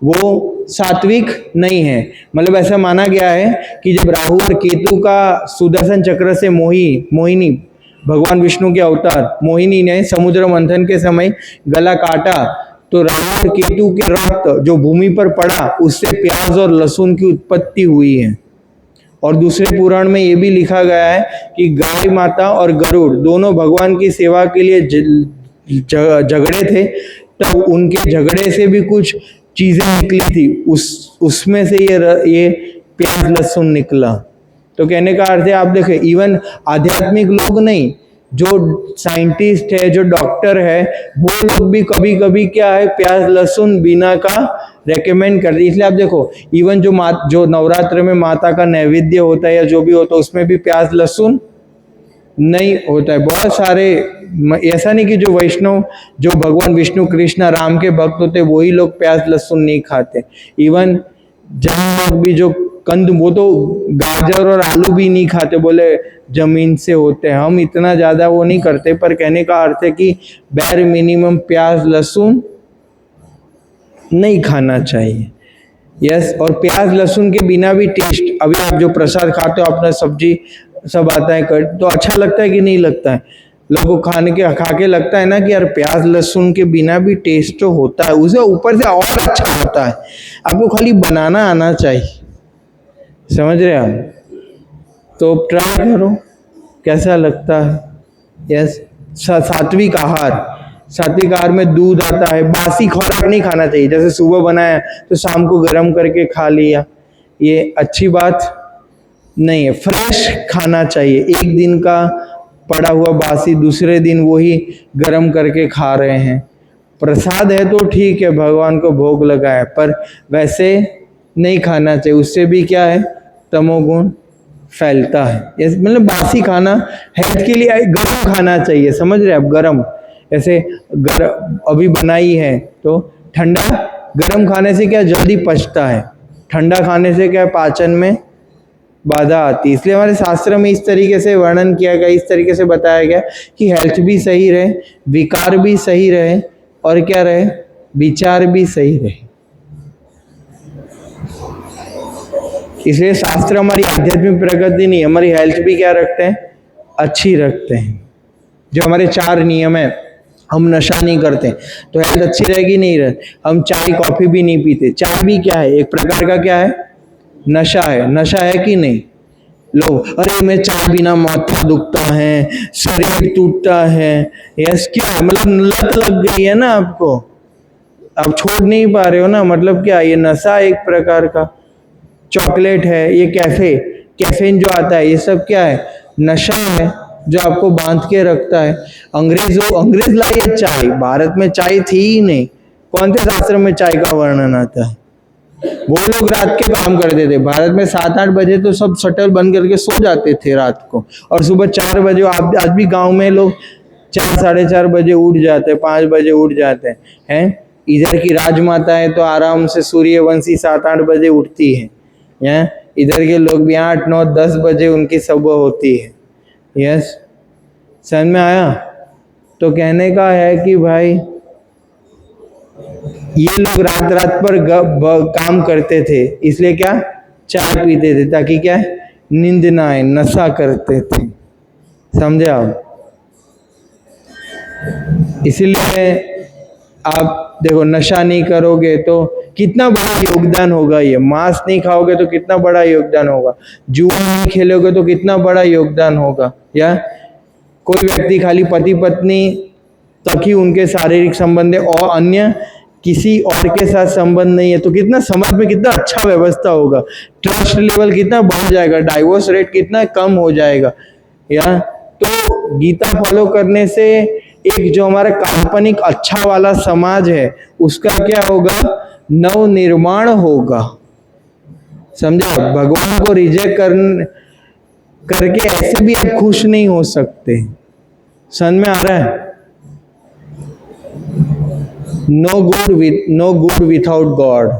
वो सात्विक नहीं है। मतलब ऐसा माना गया है कि जब राहु और केतु का सुदर्शन चक्र से मोहिनी भगवान विष्णु के अवतार मोहिनी ने समुद्र मंथन के समय गला काटा, तो राहु और केतु के रक्त जो भूमि पर पड़ा उससे प्याज और लहसुन की उत्पत्ति हुई है। और दूसरे पुराण में ये भी लिखा गया है कि गाय माता और गरुड़ दोनों भगवान की सेवा के लिए झगड़े थे, तब उनके झगड़े से भी कुछ चीजें निकली थी, उसमें से ये प्याज लहसुन निकला। तो कहने का अर्थ है, आप देखें इवन आध्यात्मिक लोग नहीं, जो साइंटिस्ट है, जो डॉक्टर है, वो लोग भी कभी कभी क्या है प्याज लहसुन बिना का रेकमेंड करते। इसलिए आप देखो इवन जो नवरात्र में माता का नैवेद्य होता है या जो भी होता है उसमें भी प्याज लहसुन नहीं होता है। बहुत सारे, ऐसा नहीं कि जो वैष्णव जो भगवान विष्णु कृष्ण राम के भक्त होते वही लोग प्याज लहसुन नहीं खाते। इवन जैन लोग भी जो कंद, वो तो गाजर और आलू भी नहीं खाते, बोले जमीन से होते हैं। हम इतना ज्यादा वो नहीं करते, पर कहने का अर्थ है कि बैर मिनिमम प्याज लहसुन नहीं खाना चाहिए। यस, और प्याज लहसुन के बिना भी टेस्ट, अभी आप जो प्रसाद खाते हो अपना सब्जी सब आता है कर, तो अच्छा लगता है कि नहीं लगता है? लोगों को खा के लगता है ना कि यार प्याज लहसुन के बिना भी टेस्ट तो होता है, उसे ऊपर से और अच्छा होता है। आपको खाली बनाना आना चाहिए, समझ रहे आप? तो ट्राई करो कैसा लगता है। यस, सात्विक आहार में दूध आता है, बासी खुराक नहीं खाना चाहिए। जैसे सुबह बनाया तो शाम को गर्म करके खा लिया, ये अच्छी बात नहीं है। फ्रेश खाना चाहिए, एक दिन का पड़ा हुआ बासी दूसरे दिन वही गर्म करके खा रहे हैं। प्रसाद है तो ठीक है, भगवान को भोग लगा है, पर वैसे नहीं खाना चाहिए, उससे भी क्या है तमोगुण फैलता है। मतलब बासी खाना हेल्थ के लिए गर्म खाना चाहिए, समझ रहे आप? गर्म, ऐसे अभी बनाई है तो ठंडा, गर्म खाने से क्या जल्दी पचता है, ठंडा खाने से क्या पाचन में बाधा आती है। इसलिए हमारे शास्त्र में इस तरीके से वर्णन किया गया, इस तरीके से बताया गया कि हेल्थ भी सही रहे, विकार भी सही रहे, और क्या रहे, विचार भी सही रहे। इसलिए शास्त्र हमारी आध्यात्मिक प्रगति नहीं, हमारी हेल्थ भी क्या रखते हैं, अच्छी रखते हैं। जो हमारे 4 नियम है, हम नशा नहीं करते तो हेल्थ अच्छी रहेगी, नहीं रहे। हम चाय कॉफी भी नहीं पीते, चाय भी क्या है, एक प्रकार का क्या है, नशा है। नशा है कि नहीं? लोग अरे मैं चाय बिना माथा दुखता है, शरीर टूटता है। यस, क्या मतलब लत लग गई है ना आपको, आप छोड़ नहीं पा रहे हो ना, मतलब क्या, ये नशा एक प्रकार का। चॉकलेट है, ये कैफीन जो आता है, ये सब क्या है, नशा है जो आपको बांध के रखता है। अंग्रेज लाए चाय, भारत में चाय थी ही नहीं। कौन से शास्त्र में चाय का वर्णन आता है? वो लोग रात के काम करते थे। भारत में 7-8 बजे तो सब शटर बंद करके सो जाते थे रात को, और सुबह 4 बजे, आज भी गांव में लोग 4-4:30 बजे उठ जाते हैं, 5 बजे उठ जाते हैं। इधर की राजमाता है तो आराम से सूर्यवंशी 7-8 बजे उठती है। इधर के लोग भी 8-9-10 बजे उनकी सुबह होती है। यस, समझ में आया? तो कहने का है कि भाई ये लोग रात रात पर काम करते थे, इसलिए क्या चाय पीते थे, ताकि क्या नींद ना आए, नशा करते थे। समझे आप? इसलिए आप देखो, नशा नहीं करोगे तो कितना बड़ा योगदान होगा। ये मांस नहीं खाओगे तो कितना बड़ा योगदान होगा, जुआ नहीं खेलोगे तो कितना बड़ा योगदान होगा। या कोई व्यक्ति खाली पति पत्नी तक ही उनके शारीरिक संबंध है और अन्य किसी और के साथ संबंध नहीं है, तो कितना समाज में कितना अच्छा व्यवस्था होगा, ट्रस्ट लेवल कितना बढ़ जाएगा, डाइवोर्स रेट कितना कम हो जाएगा। या तो गीता फॉलो करने से एक जो हमारा काल्पनिक अच्छा वाला समाज है उसका क्या होगा, नव निर्माण होगा। समझे? भगवान को रिजेक्ट करके ऐसे भी आप खुश नहीं हो सकते। समझ में आ रहा है? No good without God.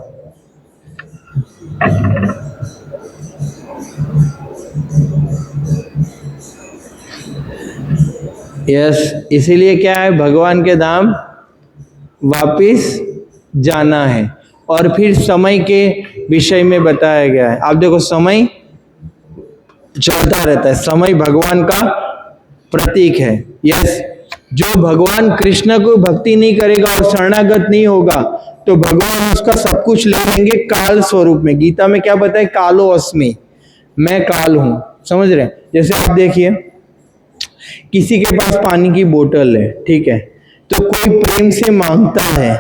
Yes, इसीलिए क्या है, भगवान के धाम वापिस जाना है। और फिर समय के विषय में बताया गया है। आप देखो समय चलता रहता है, समय भगवान का प्रतीक है। यस, जो भगवान कृष्ण को भक्ति नहीं करेगा और शरणागत नहीं होगा तो भगवान उसका सब कुछ ले लेंगे काल स्वरूप में। गीता में क्या बताए, कालो अस्मि, मैं काल हूं। समझ रहे हैं? जैसे आप देखिए, किसी के पास पानी की बोतल है, ठीक है, तो कोई प्रेम से मांगता है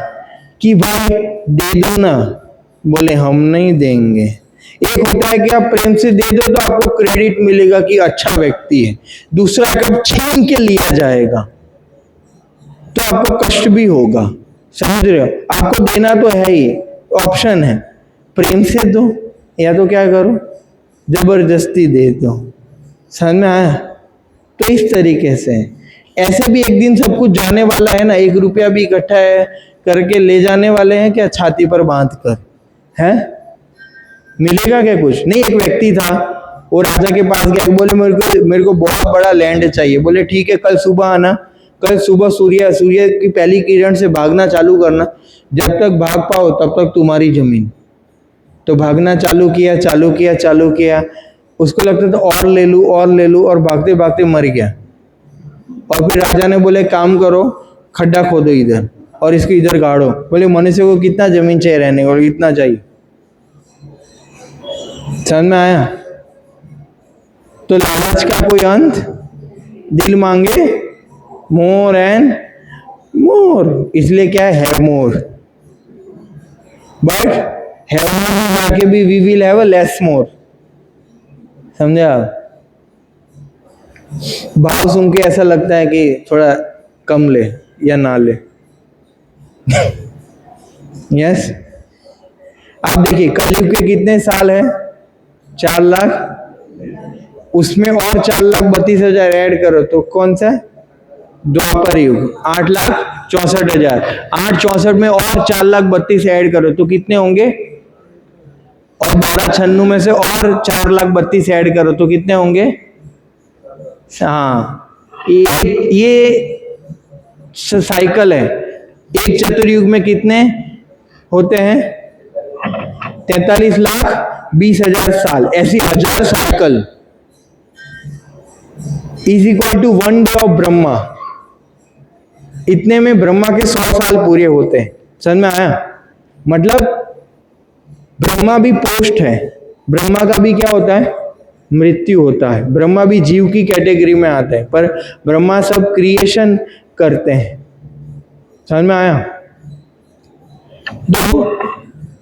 कि भाई दे दो ना, बोले हम नहीं देंगे। एक होता है कि आप प्रेम से दे दो तो आपको क्रेडिट मिलेगा कि अच्छा व्यक्ति है, दूसरा कब छीन के लिया जाएगा तो आपको कष्ट भी होगा। समझ रहे हो? आपको देना तो है ही, ऑप्शन है, प्रेम से दो या तो क्या करो, जबरदस्ती दे दो। समझ में आया? तो इस तरीके से ऐसे भी एक दिन सब कुछ जाने वाला है ना। 1 रुपया भी इकट्ठा है करके ले जाने वाले हैं क्या, छाती पर बांध कर? है, मिलेगा क्या कुछ? नहीं। एक व्यक्ति था, वो राजा के पास गया, बोले मेरे को बहुत बड़ा लैंड चाहिए। बोले ठीक है, कल सुबह आना, कल सुबह सूर्य की पहली किरण से भागना चालू करना, जब तक भाग पाओ तब तक तुम्हारी जमीन। तो भागना चालू किया, उसको लगता था और ले लूं, और भागते भागते मर गया। और फिर राजा ने बोले काम करो, खड्डा खोदो इधर और इसको इधर गाड़ो। बोले मनुष्य को कितना जमीन चाहिए रहने को? इतना चाहिए। समझ में आया? तो लालच का कोई अंत, दिल मांगे मोर एंड मोर, इसलिए क्या है मोर, बट हैव मोर जाके भी we will have a less more. समझे आप? भाव सुन के ऐसा लगता है कि थोड़ा कम ले या ना ले। यस, आप देखिए कलयुग के कितने साल है? 4 लाख, उसमें और 4,32,000 ऐड करो तो कौन सा है? द्वापर युग, 8,64,000। 8,64 में और 4,32,000 ऐड करो तो कितने होंगे? और 12,96 में से और 4,32,000 ऐड करो तो कितने होंगे? हाँ, ये साइकिल है। एक चतुर्युग में कितने होते हैं? 43,20,000 साल। ऐसी 1000 cycle is equal to 1 day of Brahma. इतने में ब्रह्मा के 100 साल पूरे होते हैं। समझ में आया? मतलब ब्रह्मा भी पोस्ट है, ब्रह्मा का भी क्या होता है? मृत्यु होता है। ब्रह्मा भी जीव की कैटेगरी में आता है, पर ब्रह्मा सब क्रिएशन करते हैं। समझ में आया? तो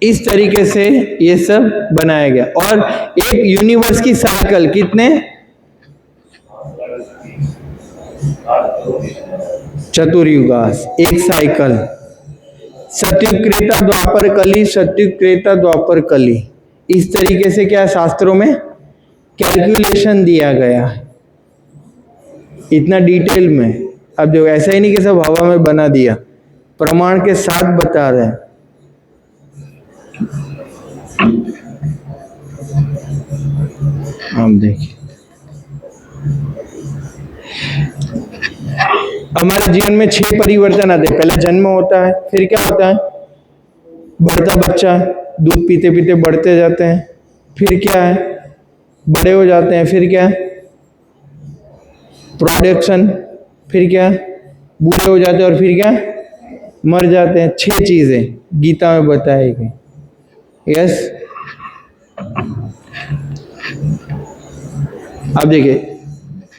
इस तरीके से ये सब बनाया गया। और एक यूनिवर्स की साइकिल कितने? चतुर्युगास, एक साइकिल। सत्युग त्रेता द्वापर कली, सत्युग त्रेता द्वापर कली, इस तरीके से क्या शास्त्रों में कैलकुलेशन दिया गया है, इतना डिटेल में। अब देखो ऐसा ही नहीं कि सब हवा में बना दिया, प्रमाण के साथ बता रहे हैं। हम देखिए हमारे जीवन में 6 परिवर्तन आते हैं। पहले जन्म होता है, फिर क्या होता है? बढ़ता बच्चा, दूध पीते पीते बढ़ते जाते हैं। फिर क्या है? बड़े हो जाते हैं। फिर क्या है? प्रोडक्शन। फिर क्या है? बूढ़े हो जाते हैं। और फिर क्या है? मर जाते हैं। 6 चीजें गीता में बताई गई। यस, अब देखिए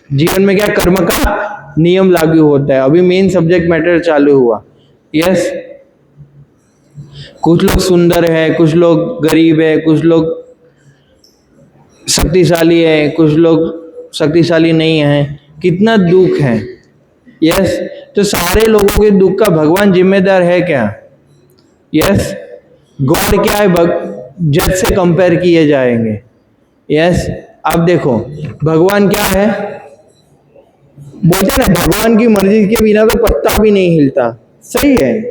जीवन में क्या कर्म का नियम लागू होता है। अभी मेन सब्जेक्ट मैटर चालू हुआ। यस, कुछ लोग सुंदर है, कुछ लोग गरीब है, कुछ लोग शक्तिशाली है, कुछ लोग शक्तिशाली नहीं है। कितना दुख है। यस, तो सारे लोगों के दुख का भगवान जिम्मेदार है क्या? यस, गॉड क्या है? जज से कंपेयर किए जाएंगे। यस, अब देखो भगवान क्या है? बोलते हैं ना भगवान की मर्जी के बिना तो पत्ता भी नहीं हिलता। सही है,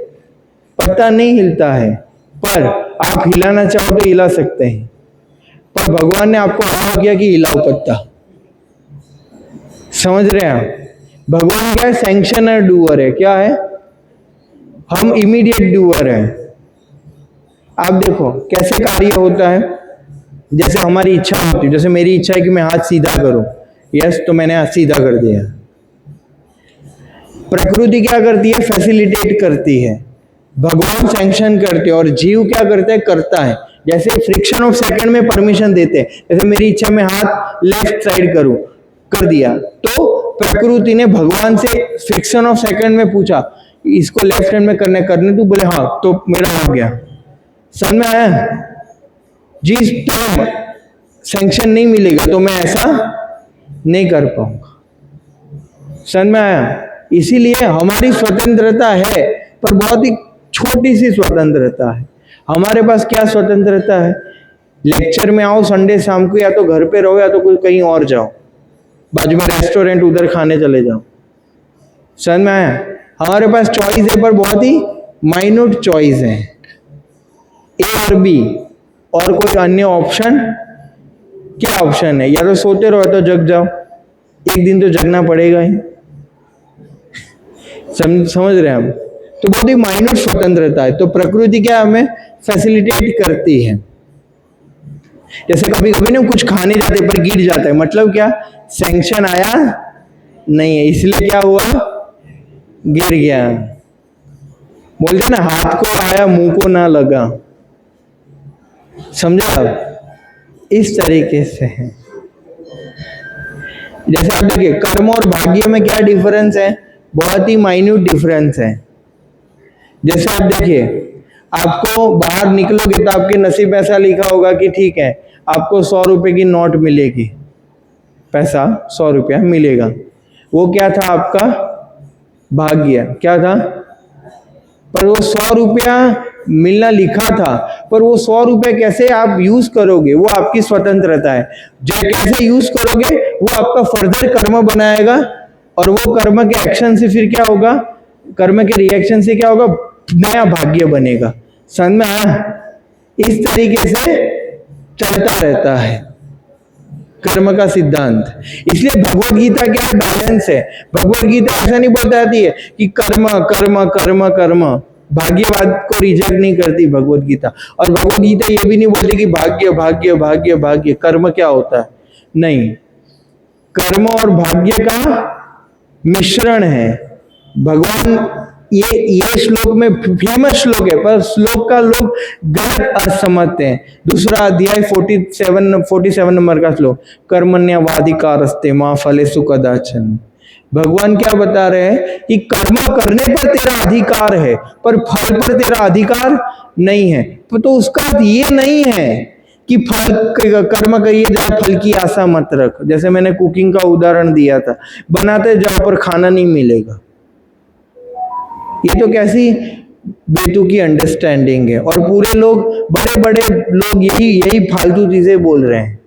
पत्ता नहीं हिलता है, पर आप हिलाना चाहो तो हिला सकते हैं। पर भगवान ने आपको अलाउ किया कि हिलाओ पत्ता। समझ रहे हैं आप? भगवान क्या है? सैंक्शनर डूअर है। क्या है? हम इमीडिएट डूअर है। आप देखो कैसे कार्य होता है। जैसे हमारी इच्छा होती है, जैसे मेरी इच्छा है कि मैं हाथ सीधा करूं, यस, तो मैंने हाथ सीधा कर दिया। प्रकृति क्या करती है? फैसिलिटेट करती है। भगवान सैंक्शन करते हैं और जीव क्या करता है? करता है। जैसे फ्रिक्शन ऑफ सेकंड में परमिशन देते हैं, जैसे मेरी इच्छा में हाथ लेफ्ट साइड करूं, कर दिया, तो प्रकृति ने भगवान से फ्रिक्शन ऑफ सेकंड में पूछा इसको लेफ्ट हैंड में करने तू बोले हाँ, तो मेरा हो गया। समझ में आया? जिस टाइम सैंक्शन नहीं मिलेगा तो मैं ऐसा नहीं कर पाऊंगा। समझ में आया? इसीलिए हमारी स्वतंत्रता है, पर बहुत ही छोटी सी स्वतंत्रता है। हमारे पास क्या स्वतंत्रता है? लेक्चर में आओ संडे शाम को, या तो घर पे रहो या तो कोई कहीं और जाओ, बाजू में रेस्टोरेंट उधर खाने चले जाओ। समझ में आया? हमारे पास चॉइस है, पर बहुत ही माइन्यूट चॉइस है, ए और बी, और कोई अन्य ऑप्शन। क्या ऑप्शन है? या तो सोते रहो या तो जग जाओ, एक दिन तो जगना पड़ेगा ही। समझ रहे हैं हम? तो बहुत ही माइन्यूट स्वतंत्रता है। तो प्रकृति क्या हमें फैसिलिटेट करती है। जैसे कभी कभी ना कुछ खाने जाते पर गिर जाता है, मतलब क्या? सैंक्शन आया नहीं है, इसलिए क्या हुआ? गिर गया। बोलते ना, हाथ को आया मुंह को ना लगा। समझा आप? इस तरीके से है। जैसे आप देखिए, कर्म और भाग्य में क्या डिफरेंस है? बहुत ही माइन्यूट डिफरेंस है। जैसे आप देखिए, आपको बाहर निकलोगे तो आपके नसीब में ऐसा लिखा होगा कि ठीक है, आपको 100 रुपए की नोट मिलेगी, पैसा 100 रुपया मिलेगा। वो क्या था? आपका भाग्य। क्या था? पर वो 100 रुपया मिलना लिखा था, पर वो 100 रुपए कैसे आप यूज करोगे वो आपकी स्वतंत्रता है। जो कैसे यूज करोगे वो आपका फर्दर कर्म बनाएगा, और वो कर्म के एक्शन से फिर क्या होगा? कर्म के रिएक्शन से क्या होगा? नया भाग्य बनेगा। समझ में आया? इस तरीके से चलता रहता है कर्म का सिद्धांत। इसलिए भगवत गीता क्या है? बैलेंस है। भगवत गीता ऐसा नहीं बताती है कि कर्म कर्म कर्म कर्म, भाग्यवाद को रिजेक्ट नहीं करती भगवत गीता। और भगवत गीता ये भी नहीं बोलती कि भाग्य भाग्य भाग्य भाग्य, कर्म क्या होता है? नहीं, कर्म और भाग्य का मिश्रण है। भगवान ये श्लोक में फेमस श्लोक है, पर श्लोक का लोग गलत अर्थ समझते हैं। दूसरा अध्याय 47 नंबर का श्लोक, कर्मण्यवाधिकारस्ते मां फलेषु कदाचन। भगवान क्या बता रहे हैं कि कर्म करने पर तेरा अधिकार है, पर फल पर तेरा अधिकार नहीं है। तो उसका अर्थ ये नहीं है कि फल कर्म करिए जहाँ फल की आशा मत रख। जैसे मैंने कुकिंग का उदाहरण दिया था, बनाते जाओ पर खाना नहीं मिलेगा। ये तो कैसी बेतुकी अंडरस्टैंडिंग है। और पूरे लोग, बड़े बड़े लोग यही फालतू चीजें बोल रहे हैं।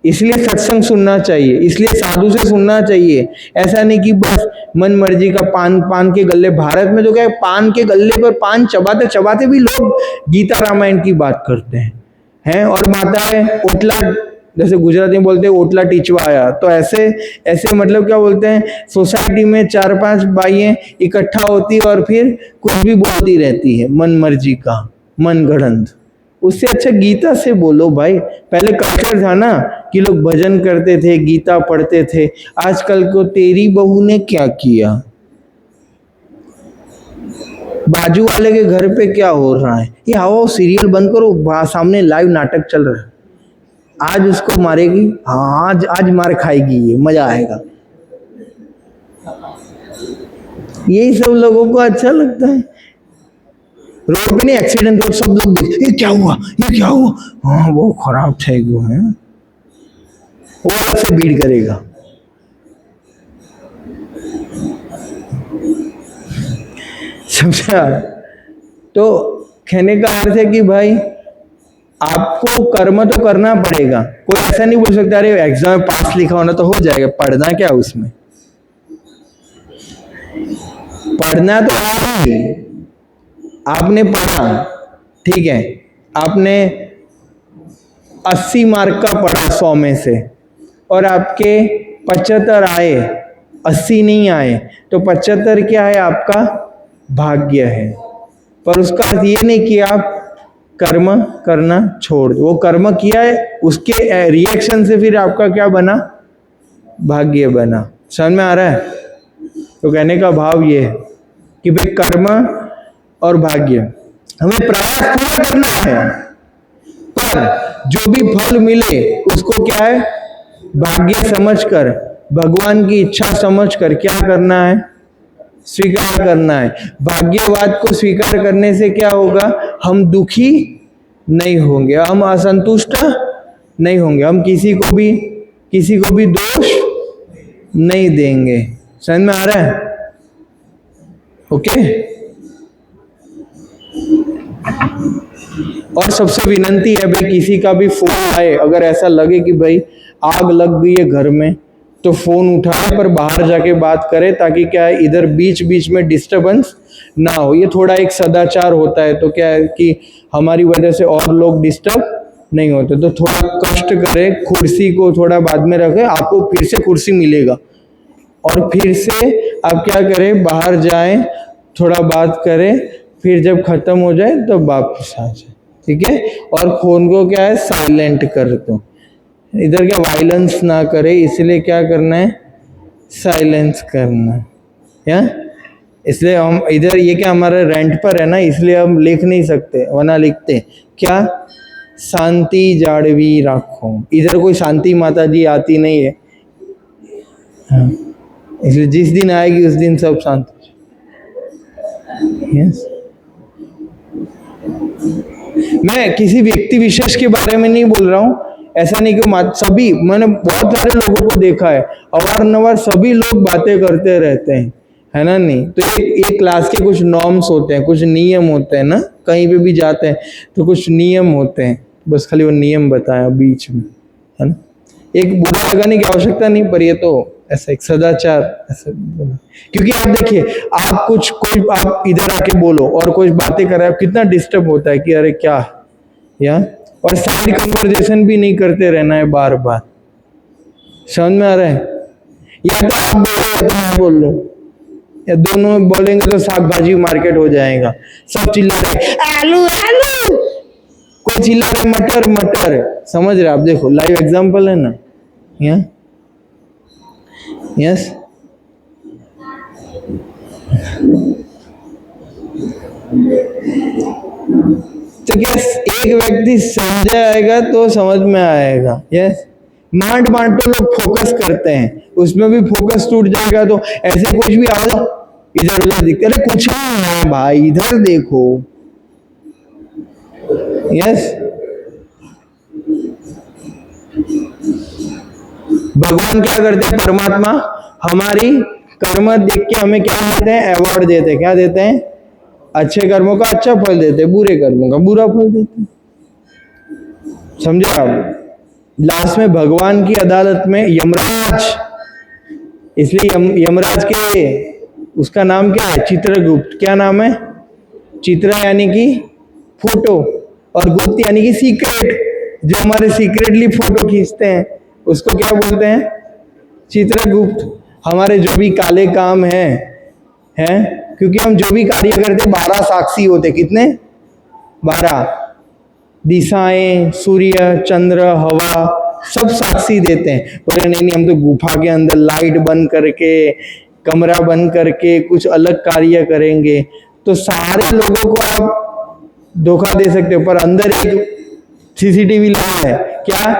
इसलिए सत्संग सुनना चाहिए, इसलिए साधु से सुनना चाहिए। ऐसा नहीं कि बस मन मर्जी का पान के गल्ले। भारत में तो क्या है, पान के गल्ले पर पान चबाते चबाते भी लोग गीता रामायण की बात करते हैं। और माताएं ओटला, जैसे गुजराती में बोलते हैं ओटला टीचवाया, तो ऐसे मतलब क्या बोलते हैं, सोसाइटी में 4-5 बाइयां इकट्ठा होती और फिर कुछ भी बोलती रहती है मन मर्जी का, मन गढ़ंत। उससे अच्छा गीता से बोलो भाई। पहले कल्चर था ना कि लोग भजन करते थे, गीता पढ़ते थे। आजकल को तेरी बहू ने क्या किया, बाजू वाले के घर पे क्या हो रहा है, ये आओ सीरियल बंद करो, सामने लाइव नाटक चल रहा है, आज उसको मारेगी, हाँ आज मार खाएगी, ये मजा आएगा। यही सब लोगों को अच्छा लगता है। रोड पे नहीं एक्सीडेंट हो, सब लोग ये क्या हुआ, ये क्या हुआ, हाँ वो खराब थे वो है, वो अलग से भीड़ करेगा। समझा? तो कहने का अर्थ है कि भाई आपको कर्म तो करना पड़ेगा। कोई ऐसा नहीं बोल सकता अरे एग्जाम में पास लिखा होना तो हो जाएगा, पढ़ना क्या उसमें, पढ़ना तो आपने पढ़ा, ठीक है, आपने 80 मार्क का पढ़ा 100 में से, और आपके 75 आए, 80 नहीं आए, तो 75 क्या है? आपका भाग्य है। पर उसका अर्थ ये नहीं कि आप कर्म करना छोड़ दो। वो कर्म किया है, उसके रिएक्शन से फिर आपका क्या बना? भाग्य बना। समझ में आ रहा है? तो कहने का भाव ये है कि भाई कर्म और भाग्य हमें प्रयास पूरा करना है, पर जो भी फल मिले उसको क्या है? भाग्य समझकर, भगवान की इच्छा समझकर क्या करना है? स्वीकार करना है। भाग्यवाद को स्वीकार करने से क्या होगा? हम दुखी नहीं होंगे, हम असंतुष्ट नहीं होंगे, हम किसी को भी दोष नहीं देंगे। समझ में आ रहा है? ओके। और सबसे विनंती है भाई, किसी का भी फोन आए, अगर ऐसा लगे कि भाई आग लग गई है घर में, तो फोन उठाए पर बाहर जाके बात करें, ताकि क्या है इधर बीच बीच में डिस्टरबेंस ना हो। ये थोड़ा एक सदाचार होता है, तो क्या है कि हमारी वजह से और लोग डिस्टर्ब नहीं होते। तो थोड़ा कष्ट करें, कुर्सी को थोड़ा बाद में रखें, आपको फिर से कुर्सी मिलेगा, और फिर से आप क्या करें? बाहर जाएं, थोड़ा बात करें, फिर जब खत्म हो जाए तो वापस आ जाए। ठीक है? और फोन को क्या है? साइलेंट कर दो। इधर क्या वायलेंस ना करे, इसलिए क्या करना है? साइलेंस करना है। इसलिए हम इधर, ये क्या हमारा रेंट पर है ना, इसलिए हम लिख नहीं सकते, वरना लिखते क्या? शांति जाड़वी राखो। इधर कोई शांति माता जी आती नहीं है, इसलिए जिस दिन आएगी उस दिन सब शांत हो जाए। यस, मैं किसी व्यक्ति विशेष के बारे में नहीं बोल रहा हूँ, ऐसा नहीं कि सभी, मैंने बहुत सारे लोगों को देखा है, अवारनवार सभी लोग बातें करते रहते हैं, है ना? नहीं तो एक क्लास के कुछ नॉर्म्स होते हैं, कुछ नियम होते हैं ना, कहीं पे भी जाते हैं तो कुछ नियम होते हैं, बस खाली वो नियम बताया बीच में, है ना? एक बुरा लगाने की आवश्यकता नहीं, पर ये तो ऐसा एक सदाचार ऐसा बोला। क्योंकि आप देखिए, आप इधर आके बोलो और कोई बातें कर रहा है, कितना डिस्टर्ब होता है कि अरे क्या या, और साइड कन्वर्सेशन भी नहीं करते रहना है बार बार। समझ में आ रहा है? या तो आप बोलो या तो मैं बोल लो, या दोनों बोलेंगे तो साग भाजी मार्केट हो जाएगा। सब चिल्ला रहे आलू आलू, कोई चिल्ला रहे मटर मटर। समझ रहे आप? देखो लाइव एग्जांपल है ना। यस, तो क्या एक व्यक्ति समझ आएगा तो समझ में आएगा। यस, मांड तो लोग फोकस करते हैं, उसमें भी फोकस टूट जाएगा। तो ऐसे कुछ भी आओ इधर उधर दिखते, अरे कुछ नहीं है भाई, इधर देखो। यस, भगवान क्या करते हैं? परमात्मा हमारी कर्म देख के हमें क्या देते हैं? अवार्ड देते हैं। क्या देते हैं? अच्छे कर्मों का अच्छा फल देते हैं, बुरे कर्मों का बुरा फल देते हैं। समझे आप? लास्ट में भगवान की अदालत में यमराज, इसलिए यमराज के उसका नाम क्या है? चित्रगुप्त। क्या नाम है? चित्र यानी कि फोटो, और गुप्त यानी कि सीक्रेट। जो हमारे सीक्रेटली फोटो खींचते हैं उसको क्या बोलते हैं? चित्रगुप्त। हमारे जो भी काले काम हैं, क्योंकि हम जो भी कार्य करते 12 साक्षी होते। कितने? 12। दिशाएं, सूर्य, चंद्र, हवा, सब साक्षी देते हैं। पर नहीं, हम तो गुफा के अंदर लाइट बंद करके, कमरा बंद करके कुछ अलग कार्य करेंगे, तो सारे लोगों को आप धोखा दे सकते हो। पर अंदर एक सीसीटीवी लगा है। क्या?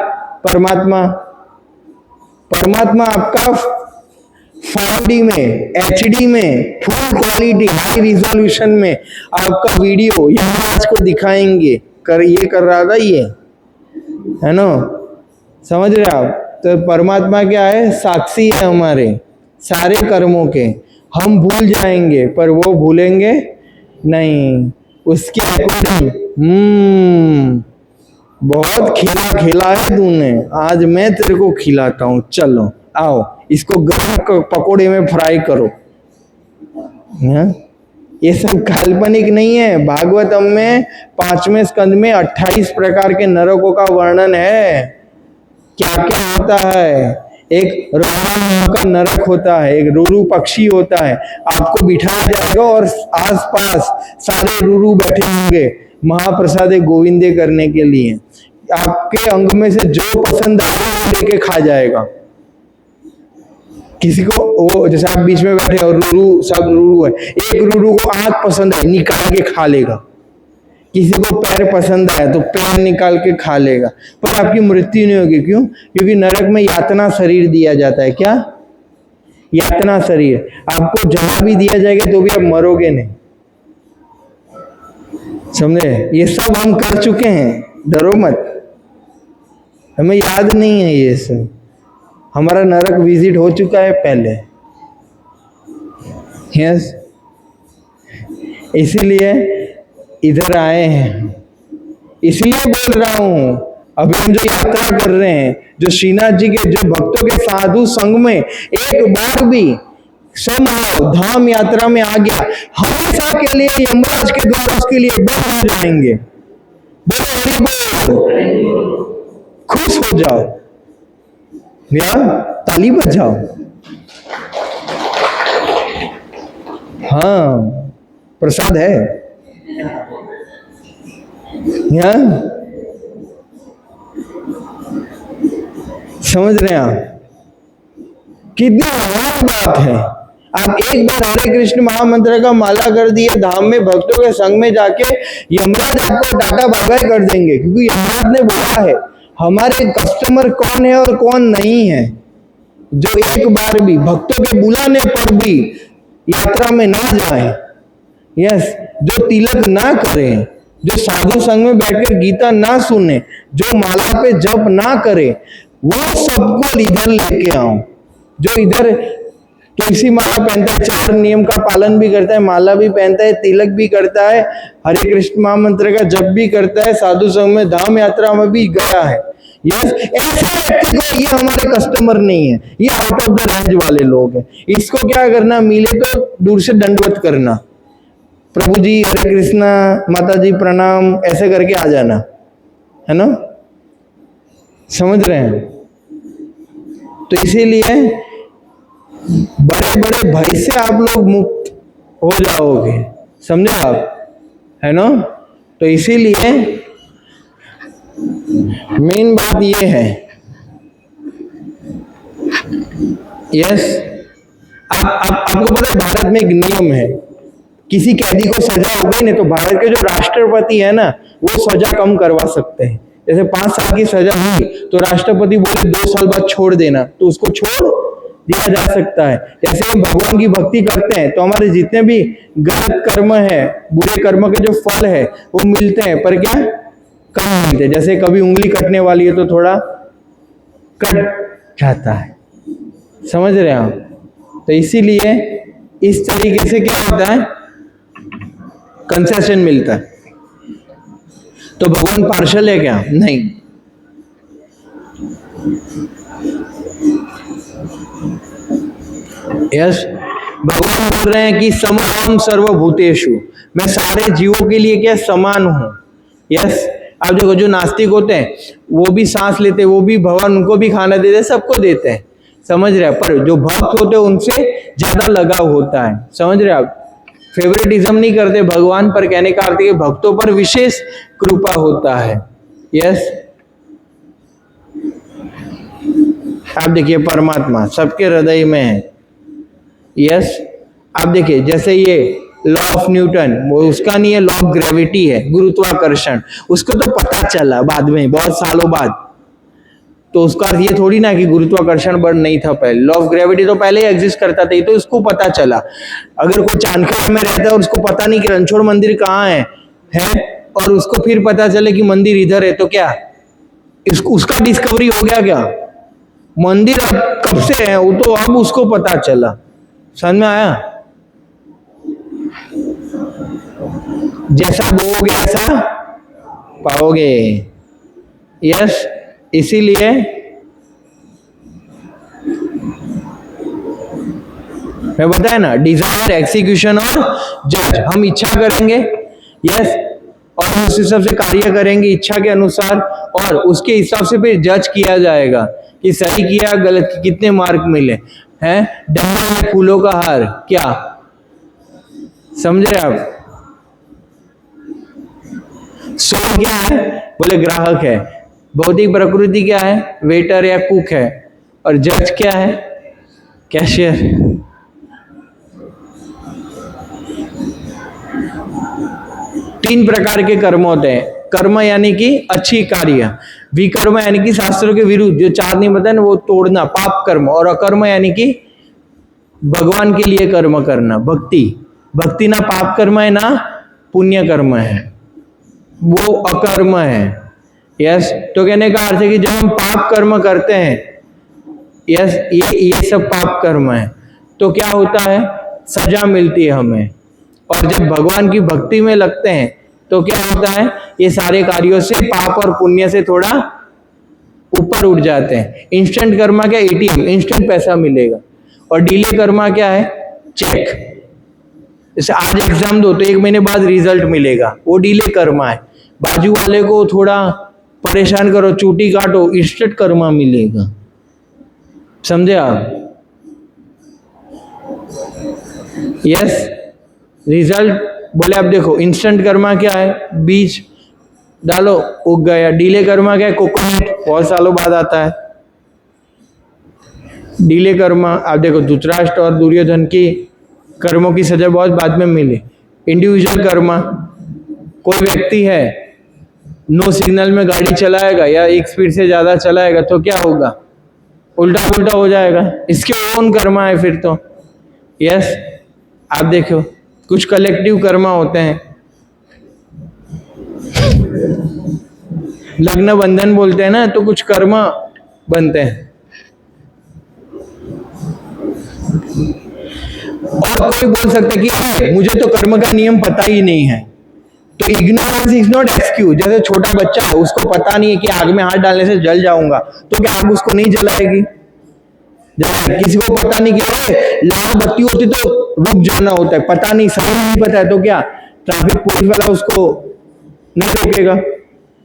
परमात्मा आपका 4D में, HD में, फुल क्वालिटी, हाई रिजोल्यूशन में आपका वीडियो यमराज को दिखाएंगे। ये कर रहा था ये, है ना? समझ रहे आप? तो परमात्मा क्या है? साक्षी है हमारे सारे कर्मों के। हम भूल जाएंगे पर वो भूलेंगे नहीं। उसके अकॉर्डिंग बहुत खेला है तूने, आज मैं तेरे को खिलाता हूँ, चलो आओ इसको गर्म पकोड़े में फ्राई करो। ये सब काल्पनिक नहीं है। भागवतम में 5वें स्कंद में 28 प्रकार के नरकों का वर्णन है। क्या क्या होता है एक रोमा का नरक होता है, एक रूरू पक्षी होता है। आपको बिठाया जाएगा और आसपास सारे रूरू बैठे होंगे महाप्रसादे गोविंदे करने के लिए। आपके अंग में से जो पसंद आए वो लेके खा जाएगा। किसी को वो जैसे आप बीच में बैठे और रूरू, सब रूरू है, एक रूरू को आंख पसंद है निकाल के खा लेगा, किसी को पैर पसंद आया तो पैर निकाल के खा लेगा, पर आपकी मृत्यु नहीं होगी। क्यों? क्योंकि नरक में यातना शरीर दिया जाता है। क्या? यातना शरीर। आपको जला भी दिया जाएगा तो भी आप मरोगे नहीं, समझे? ये सब हम कर चुके हैं, डरो मत, हमें याद नहीं है ये सब। हमारा नरक विजिट हो चुका है पहले। यस, इसीलिए इधर आए हैं, इसलिए बोल रहा हूं। अभी हम जो यात्रा कर रहे हैं, जो श्रीनाथ जी के जो भक्तों के साधु संग में एक बार भी समहाव धाम यात्रा में आ गया, हमेशा के लिए यमराज के द्वार के लिए बंद हो जाएंगे। खुश हो जाओ या ताली बजाओ। हाँ, प्रसाद है या समझ रहे हैं आप? कितनी महान बात है। आप एक बार हरे कृष्ण महामंत्र का माला कर दिए, धाम में भक्तों के संग में जाके यमराज आपको टाटा बाय बाय कर देंगे, क्योंकि यमराज ने बोला है हमारे कस्टमर कौन है और कौन नहीं है। जो एक बार भी भक्तों के बुलाने पर भी यात्रा में ना जाए, यस, जो तिलक ना करें, जो साधु संग में बैठकर गीता ना सुने, जो माला पे जप ना करे, वो सबको इधर लेके आओ। जो इधर तुलसी माला पहनता है, 4 नियम का पालन भी करता है, माला भी पहनता है, तिलक भी करता है, हरे कृष्ण महामंत्र का जप भी करता है, साधु संग में धाम यात्रा में भी गया है, यस, ऐसे व्यक्ति को ये हमारे कस्टमर नहीं है, ये आउट ऑफ द रेंज वाले लोग हैं। इसको क्या करना, मिले तो दूर से दंडवत करना, प्रभु जी हरे कृष्णा, माता जी प्रणाम, ऐसे करके आ जाना, है ना? समझ रहे हैं? तो इसीलिए बड़े बड़े भय से आप लोग मुक्त हो जाओगे, समझे आप, है ना? तो इसीलिए मेन बात ये है। यस, आपको पता है भारत में एक नियम है, किसी कैदी को सजा हो गई नहीं तो भारत के जो राष्ट्रपति है ना, वो सजा कम करवा सकते हैं। जैसे 5 साल की सजा हुई तो राष्ट्रपति बोले 2 साल बाद छोड़ देना, तो उसको छोड़ दिया जा सकता है। जैसे हम भगवान की भक्ति करते हैं तो हमारे जितने भी गलत कर्म है, बुरे कर्म के जो फल है वो मिलते हैं, पर क्या कम मिलते हैं। जैसे कभी उंगली कटने वाली है तो थोड़ा कट जाता है, समझ रहे हैं आप? तो इसीलिए इस तरीके से क्या होता है, कंसेशन मिलता है। तो भगवान पार्शल है क्या? नहीं। यस, भगवान बोल रहे हैं कि समम सर्वभूतेषु, मैं सारे जीवों के लिए क्या समान हूं। यस, आप देखो जो नास्तिक होते हैं वो भी सांस लेते हैं, वो भी भगवान उनको भी खाना देते हैं, सबको देते हैं, समझ रहे हैं? पर जो भक्त होते हैं उनसे ज्यादा लगाव होता है, समझ रहे हैं आप? फेवरेटिज्म नहीं करते भगवान पर, कहने का अर्थ है कि भक्तों पर विशेष कृपा होता है। यस, आप देखिए परमात्मा सबके हृदय में है। यस, आप देखिए जैसे ये लॉ ऑफ न्यूटन, वो उसका नहीं है, लॉ ऑफ ग्रेविटी है, गुरुत्वाकर्षण, उसको तो पता चला बाद में, बहुत सालों बाद। तो उसका अर्थ ये थोड़ी ना कि गुरुत्वाकर्षण बल नहीं था पहले, लॉ ऑफ ग्रेविटी तो पहले ही एग्जिस्ट करता था, तो उसको पता चला। अगर कोई चांदखा में रहता है और उसको पता नहीं कि रणछोड़ मंदिर कहाँ है और उसको फिर पता चले कि मंदिर इधर है, तो क्या उसका डिस्कवरी हो गया क्या? मंदिर अब कब से है वो तो अब उसको पता चला, समझ में आया? जैसा बोओगे ऐसा पाओगे। यस, इसीलिए मैं बताया ना, डिजायर, एक्सिक्यूशन और जज, हम इच्छा करेंगे, यस, और उस हिसाब से कार्य करेंगे इच्छा के अनुसार, और उसके हिसाब से फिर जज किया जाएगा कि सही किया गलत किया, कितने मार्क मिले हैं। डंडा फूलों का हार, क्या समझ रहे आप? सोल क्या है? बोले ग्राहक है। भौतिक प्रकृति क्या है? वेटर या कुक है। और जज क्या है? कैशियर। तीन प्रकार के कर्म होते हैं। कर्म यानी कि अच्छी कार्य, विकर्म यानी कि शास्त्रों के विरुद्ध, जो चार नहीं बताए ना वो तोड़ना, पाप कर्म। और अकर्म यानी कि भगवान के लिए कर्म करना, भक्ति। भक्ति ना पाप कर्म है ना पुण्य कर्म है, वो अकर्म है। यस, तो कहने का अर्थ है कि जब हम पाप कर्म करते हैं, यस, ये सब पाप कर्म है, तो क्या होता है? सजा मिलती है हमें। और जब भगवान की भक्ति में लगते हैं तो क्या होता है? ये सारे कार्यों से, पाप और पुण्य से थोड़ा ऊपर उठ जाते हैं। इंस्टेंट कर्मा क्या? एटीएम, इंस्टेंट पैसा मिलेगा। और डिले कर्मा क्या है? चेक। जैसे आज एग्जाम दो तो 1 महीने बाद रिजल्ट मिलेगा, वो डिले कर्मा है। बाजू वाले को थोड़ा परेशान करो, चूटी काटो, इंस्टेंट कर्मा मिलेगा। समझे आप? यस, रिजल्ट बोले आप देखो, इंस्टेंट कर्मा क्या है? बीज डालो उग गया। डिले कर्मा क्या है? कोकोनट बहुत सालों बाद आता है। डिले कर्मा आप देखो, धृतराष्ट्र और दुर्योधन की कर्मों की सजा बहुत बाद में मिली। इंडिविजुअल कर्मा, कोई व्यक्ति है नो सिग्नल में गाड़ी चलाएगा या एक स्पीड से ज्यादा चलाएगा तो क्या होगा? उल्टा पुल्टा हो जाएगा। इसके ओन कर्मा है फिर तो। यस, आप देखो कुछ कलेक्टिव कर्मा होते हैं, लग्न बंधन बोलते हैं ना, तो कुछ कर्मा बनते हैं। और कोई बोल सकता है कि मुझे तो कर्म का नियम पता ही नहीं है, तो इग्नोरेंस इज नॉट एक्सक्यूज। जैसे छोटा बच्चा है, उसको पता नहीं है कि आग में हाथ डालने से जल जाऊंगा, तो क्या आग उसको नहीं जलाएगी? किसी को पता नहीं कि लाल बत्ती होती तो रुक जाना होता है, पता नहीं, समझ नहीं पता है, तो क्या ट्रैफिक पुलिस वाला उसको नहीं रोकेगा?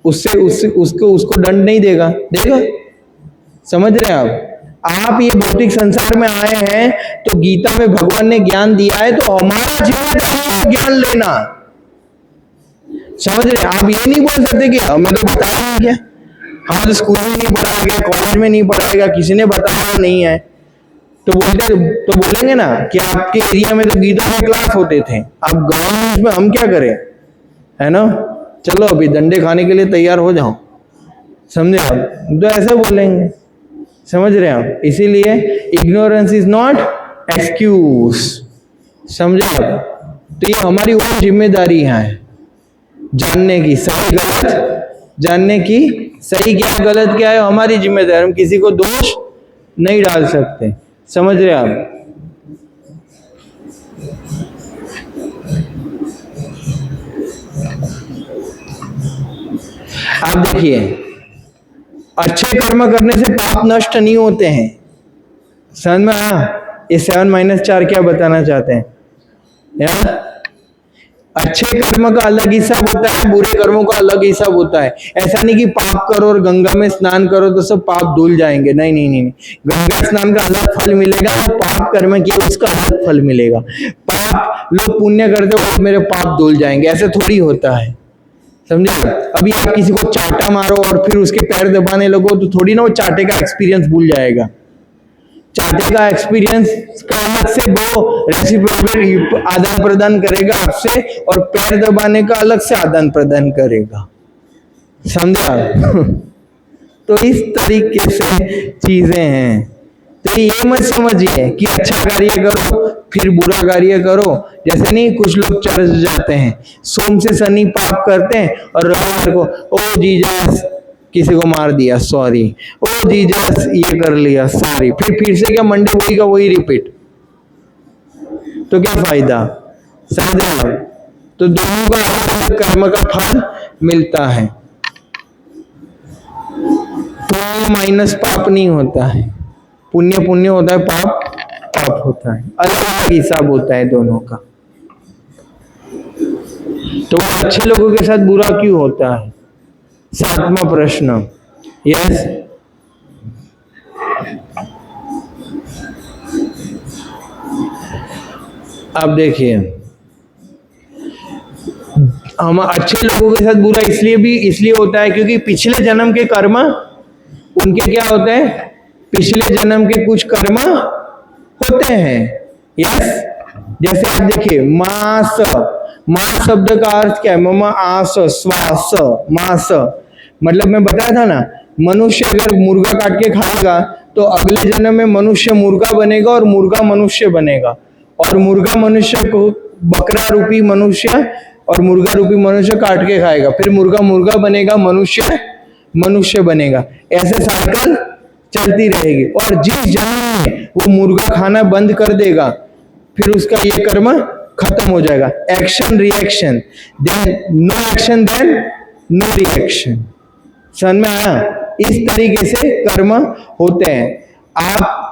उसको दंड नहीं देगा? समझ रहे हैं आप? ये भौतिक संसार में आए हैं तो गीता में भगवान ने ज्ञान दिया है, तो हमारा जीवन ज्ञान लेना। समझ रहे हैं आप? ये नहीं बोल सकते कि हमें तो बताया नहीं क्या, हम तो स्कूल में नहीं पढ़ाया गया, कॉलेज में नहीं पढ़ाया गया, किसी ने बताया नहीं है, तो बोलेंगे ना कि आपके एरिया में तो गीता के क्लास होते थे, अब गाँव में हम क्या करें, है ना? चलो अभी डंडे खाने के लिए तैयार हो जाओ। समझे आप? तो ऐसा बोलेंगे। समझ रहे हैं आप? इसीलिए इग्नोरेंस इज नॉट एक्सक्यूज। समझे आप? तो ये हमारी वो जिम्मेदारी है जानने की, सही गलत जानने की, सही क्या गलत क्या है हमारी जिम्मेदारी। हम किसी को दोष नहीं डाल सकते। समझ रहे आप? आप देखिए, अच्छे कर्म करने से पाप नष्ट नहीं होते हैं। समझ में आया? ये 7-4 क्या बताना चाहते हैं यार? अच्छे कर्म का अलग हिसाब होता है, बुरे कर्मों का अलग हिसाब होता है। ऐसा नहीं कि पाप करो और गंगा में स्नान करो तो सब पाप धुल जाएंगे। नहीं नहीं नहीं, गंगा स्नान का अलग फल मिलेगा, पाप कर्म किया उसका अलग फल मिलेगा। पाप लोग पुण्य करते हो मेरे पाप धुल जाएंगे, ऐसे थोड़ी होता है। समझे? अभी आप किसी को चाटा मारो और फिर उसके पैर दबाने लगो तो थोड़ी ना वो चाटे का एक्सपीरियंस भूल जाएगा। चाटे का एक्सपीरियंस का अलग से वो रेसिप्रोकल आदान प्रदान करेगा आपसे, और पैर दबाने का अलग से आदान प्रदान करेगा। समझा? तो इस तरीके से चीजें हैं। तो ये मत समझिए कि अच्छा कार्य करो फिर बुरा कार्य करो। जैसे नहीं, कुछ लोग चर्च जाते हैं, सोम से शनि पाप करते हैं और रविवार को ओ जीसस किसी को मार दिया, सॉरी, ओ जीसस ये कर लिया, सॉरी, फिर से क्या मंडे वही का वही रिपीट, तो क्या फायदा? समझ? तो दोनों का कर्म का फल मिलता है। पुण्य माइनस पाप नहीं होता है, पुण्य पुण्य होता है, पाप पाप होता है, अलग हिसाब होता है दोनों का। तो अच्छे लोगों के साथ बुरा क्यों होता है? 7वां प्रश्न। यस, आप देखिए, हम अच्छे लोगों के साथ बुरा इसलिए होता है क्योंकि पिछले जन्म के कर्म उनके क्या होते हैं, पिछले जन्म के कुछ कर्म होते हैं। यस, जैसे आप देखिए मास, मास शब्द का अर्थ क्या है, मम आस श्वास मास, मतलब मैं बताया था ना, मनुष्य अगर मुर्गा काट के खाएगा तो अगले जन्म में मनुष्य मुर्गा बनेगा और मुर्गा मनुष्य बनेगा, और मुर्गा मनुष्य को बकरा रूपी मनुष्य और मुर्गा रूपी मनुष्य काट के खाएगा, फिर मुर्गा मुर्गा बनेगा, मनुष्य मनुष्य बनेगा, ऐसे साइकिल चलती रहेगी। और जिस जन्म में वो मुर्गा खाना बंद कर देगा फिर उसका ये कर्म खत्म हो जाएगा। Action reaction, then no action then no reaction. समझ में आया? इस तरीके से कर्म होते हैं। आप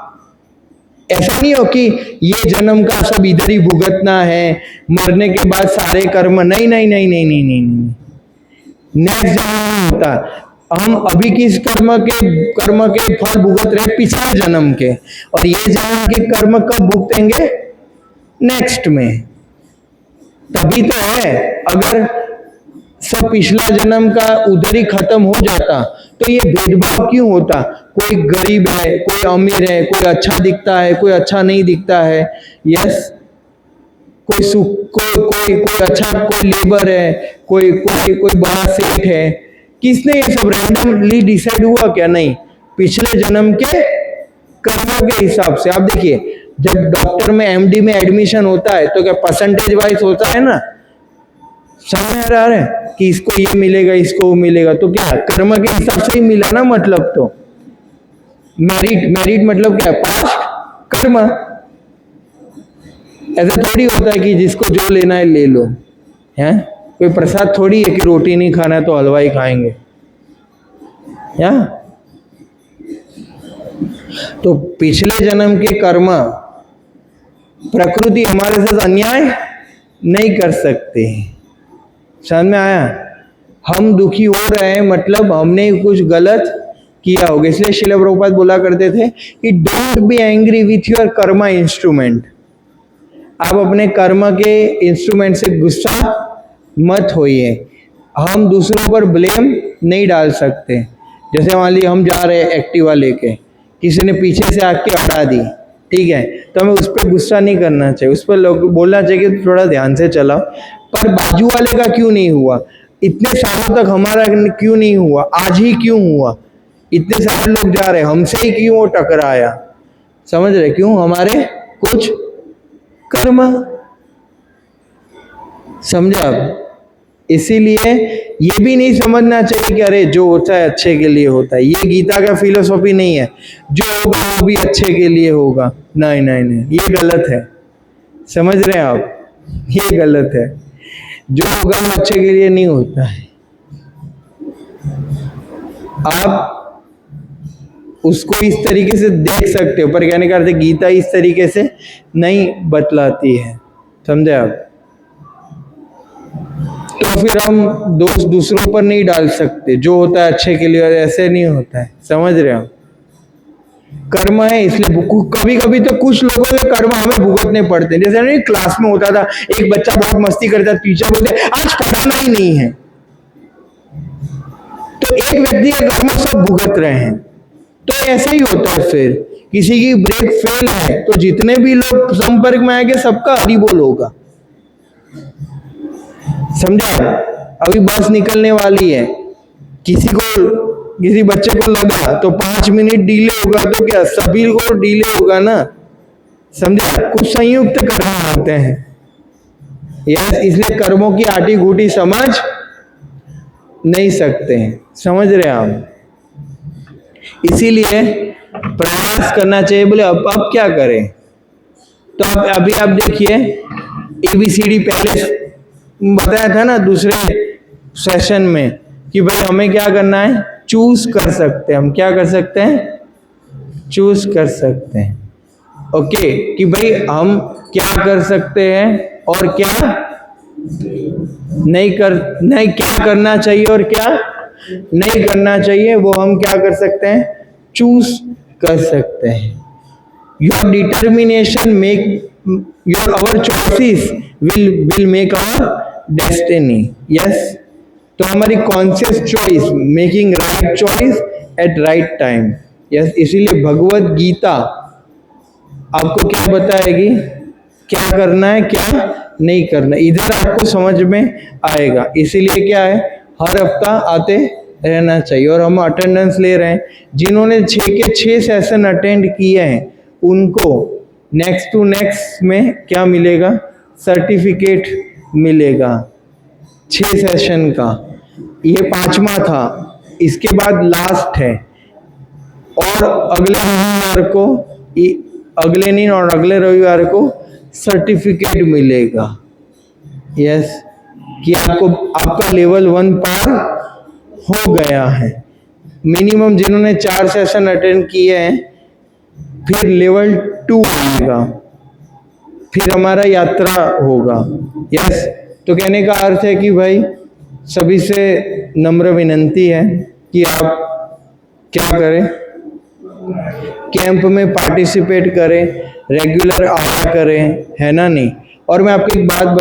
ऐसा नहीं हो कि ये जन्म का सब इधर ही भुगतना है, मरने के बाद सारे कर्म, नहीं नहीं नहीं नहीं नहीं नहीं, नहीं। नेक्स्ट जन्म होता, हम अभी किस कर्म के फल भुगत रहे पिछले जन्म के, और ये जन्म के कर्म कब भुगतेंगे, नेक्स्ट में। तभी तो है, अगर सब पिछला जन्म का उधर ही खत्म हो जाता तो ये भेदभाव क्यों होता, कोई गरीब है, कोई अमीर है, कोई अच्छा दिखता है, कोई अच्छा नहीं दिखता है, यस, कोई अच्छा, कोई लेबर है, कोई कोई कोई बड़ा सेठ है, किसने ये सब रैंडमली डिसाइड हुआ क्या, नहीं, पिछले जन्म के कर्मों के हिसाब से। आप देखिए जब डॉक्टर में एमडी में एडमिशन होता है तो क्या परसेंटेज वाइज होता है ना, समझ आ रहा है कि इसको ये मिलेगा, इसको वो मिलेगा, तो क्या कर्म के हिसाब से ही मिला ना, मतलब तो मेरिट मतलब क्या, पास्ट कर्म। ऐसा थोड़ी होता है कि जिसको जो लेना है ले लो, है कोई प्रसाद थोड़ी है कि रोटी नहीं खाना है तो हलवाई खाएंगे, या तो पिछले जन्म के कर्म प्रकृति हमारे साथ अन्याय नहीं कर सकते। समझ में आया? हम दुखी हो रहे हैं मतलब हमने कुछ गलत किया होगा, इसलिए श्रील प्रभुपाद बोला करते थे कि don't be angry with your Karma instrument. आप अपने कर्म के इंस्ट्रूमेंट से गुस्सा मत होइए। हम दूसरों पर ब्लेम नहीं डाल सकते। जैसे मान लीजिए हम जा रहे हैं एक्टिवा लेके, किसी ने पीछे से आके अड़ा दी, ठीक है, तो हमें उस पर गुस्सा नहीं करना चाहिए, उस पर लोग बोलना चाहिए कि थोड़ा ध्यान से चलाओ। पर बाजू वाले का क्यों नहीं हुआ, इतने सालों तक हमारा क्यों नहीं हुआ, आज ही क्यों हुआ, इतने सारे लोग जा रहे, हमसे ही क्यों वो टकराया, समझ रहे, क्यों, हमारे कुछ कर्म, समझे आप? इसीलिए ये भी नहीं समझना चाहिए कि अरे जो होता है अच्छे के लिए होता है, ये गीता का फिलोसॉफी नहीं है, जो होगा वो भी अच्छे के लिए होगा, नहीं नहीं नहीं, ये गलत है। समझ रहे हैं आप? ये गलत है, जो होगा वो अच्छे के लिए नहीं होता है। आप उसको इस तरीके से देख सकते हो, पर कहने का अर्थ गीता इस तरीके से नहीं बतलाती है, समझे आप? तो फिर हम दोष दूसरों पर नहीं डाल सकते, जो होता है अच्छे के लिए, ऐसे नहीं होता है, समझ रहे हो? कर्म है, इसलिए कभी कभी तो कुछ लोगों के कर्म हमें भुगतने पड़ते हैं। जैसे नहीं क्लास में होता था, एक बच्चा बहुत मस्ती करता, टीचर बोलते आज पढ़ाना ही नहीं है, तो एक व्यक्ति का कर्म सब भुगत रहे हैं। तो ऐसे ही होता है, फिर किसी की ब्रेक फेल है तो जितने भी लोग संपर्क में आएंगे सबका हरि बोल होगा, समझा? अभी बस निकलने वाली है, किसी बच्चे को लगा तो 5 मिनट डिले होगा, तो क्या सभी को डिले होगा ना, समझा? कुछ संयुक्त कर्म होते हैं, यस, इसलिए कर्मों की आटी घूटी समझ नहीं सकते हैं, समझ रहे हैं आप? इसीलिए प्रयास करना चाहिए। बोले अब क्या करें, तो अभी आप देखिए ABCD पहले बताया था ना दूसरे सेशन में कि भाई हमें क्या करना है, चूज कर सकते हैं, हम क्या कर सकते हैं, चूज कर सकते हैं, ओके, कि भाई हम क्या कर सकते हैं और क्या नहीं, क्या करना चाहिए और क्या नहीं करना चाहिए, वो हम क्या कर सकते हैं, चूज कर सकते हैं। Your determination our choices will make our destiny. Yes, तो हमारी conscious choice, making right choice at right time. Yes, इसीलिए भगवत गीता आपको क्या बताएगी, क्या करना है क्या नहीं करना, इधर आपको समझ में आएगा. इसीलिए क्या है, हर हफ्ता आते रहना चाहिए. और हम अटेंडेंस ले रहे हैं, जिन्होंने 6 के 6 सेशन अटेंड किए हैं उनको नेक्स्ट टू नेक्स्ट में क्या मिलेगा, सर्टिफिकेट मिलेगा 6 सेशन का. ये 5वां था, इसके बाद लास्ट है. और अगले रविवार को, अगले नहीं और अगले रविवार को सर्टिफिकेट मिलेगा. यस, कि आपको आपका लेवल 1 पार हो गया है. मिनिमम जिन्होंने 4 सेशन अटेंड किए हैं, फिर लेवल 2 आएगा, फिर हमारा यात्रा होगा. यस, तो कहने का अर्थ है कि भाई सभी से नम्र विनंती है कि आप क्या करें, कैंप में पार्टिसिपेट करें, रेगुलर आया करें, है ना नहीं. और मैं आपको एक बात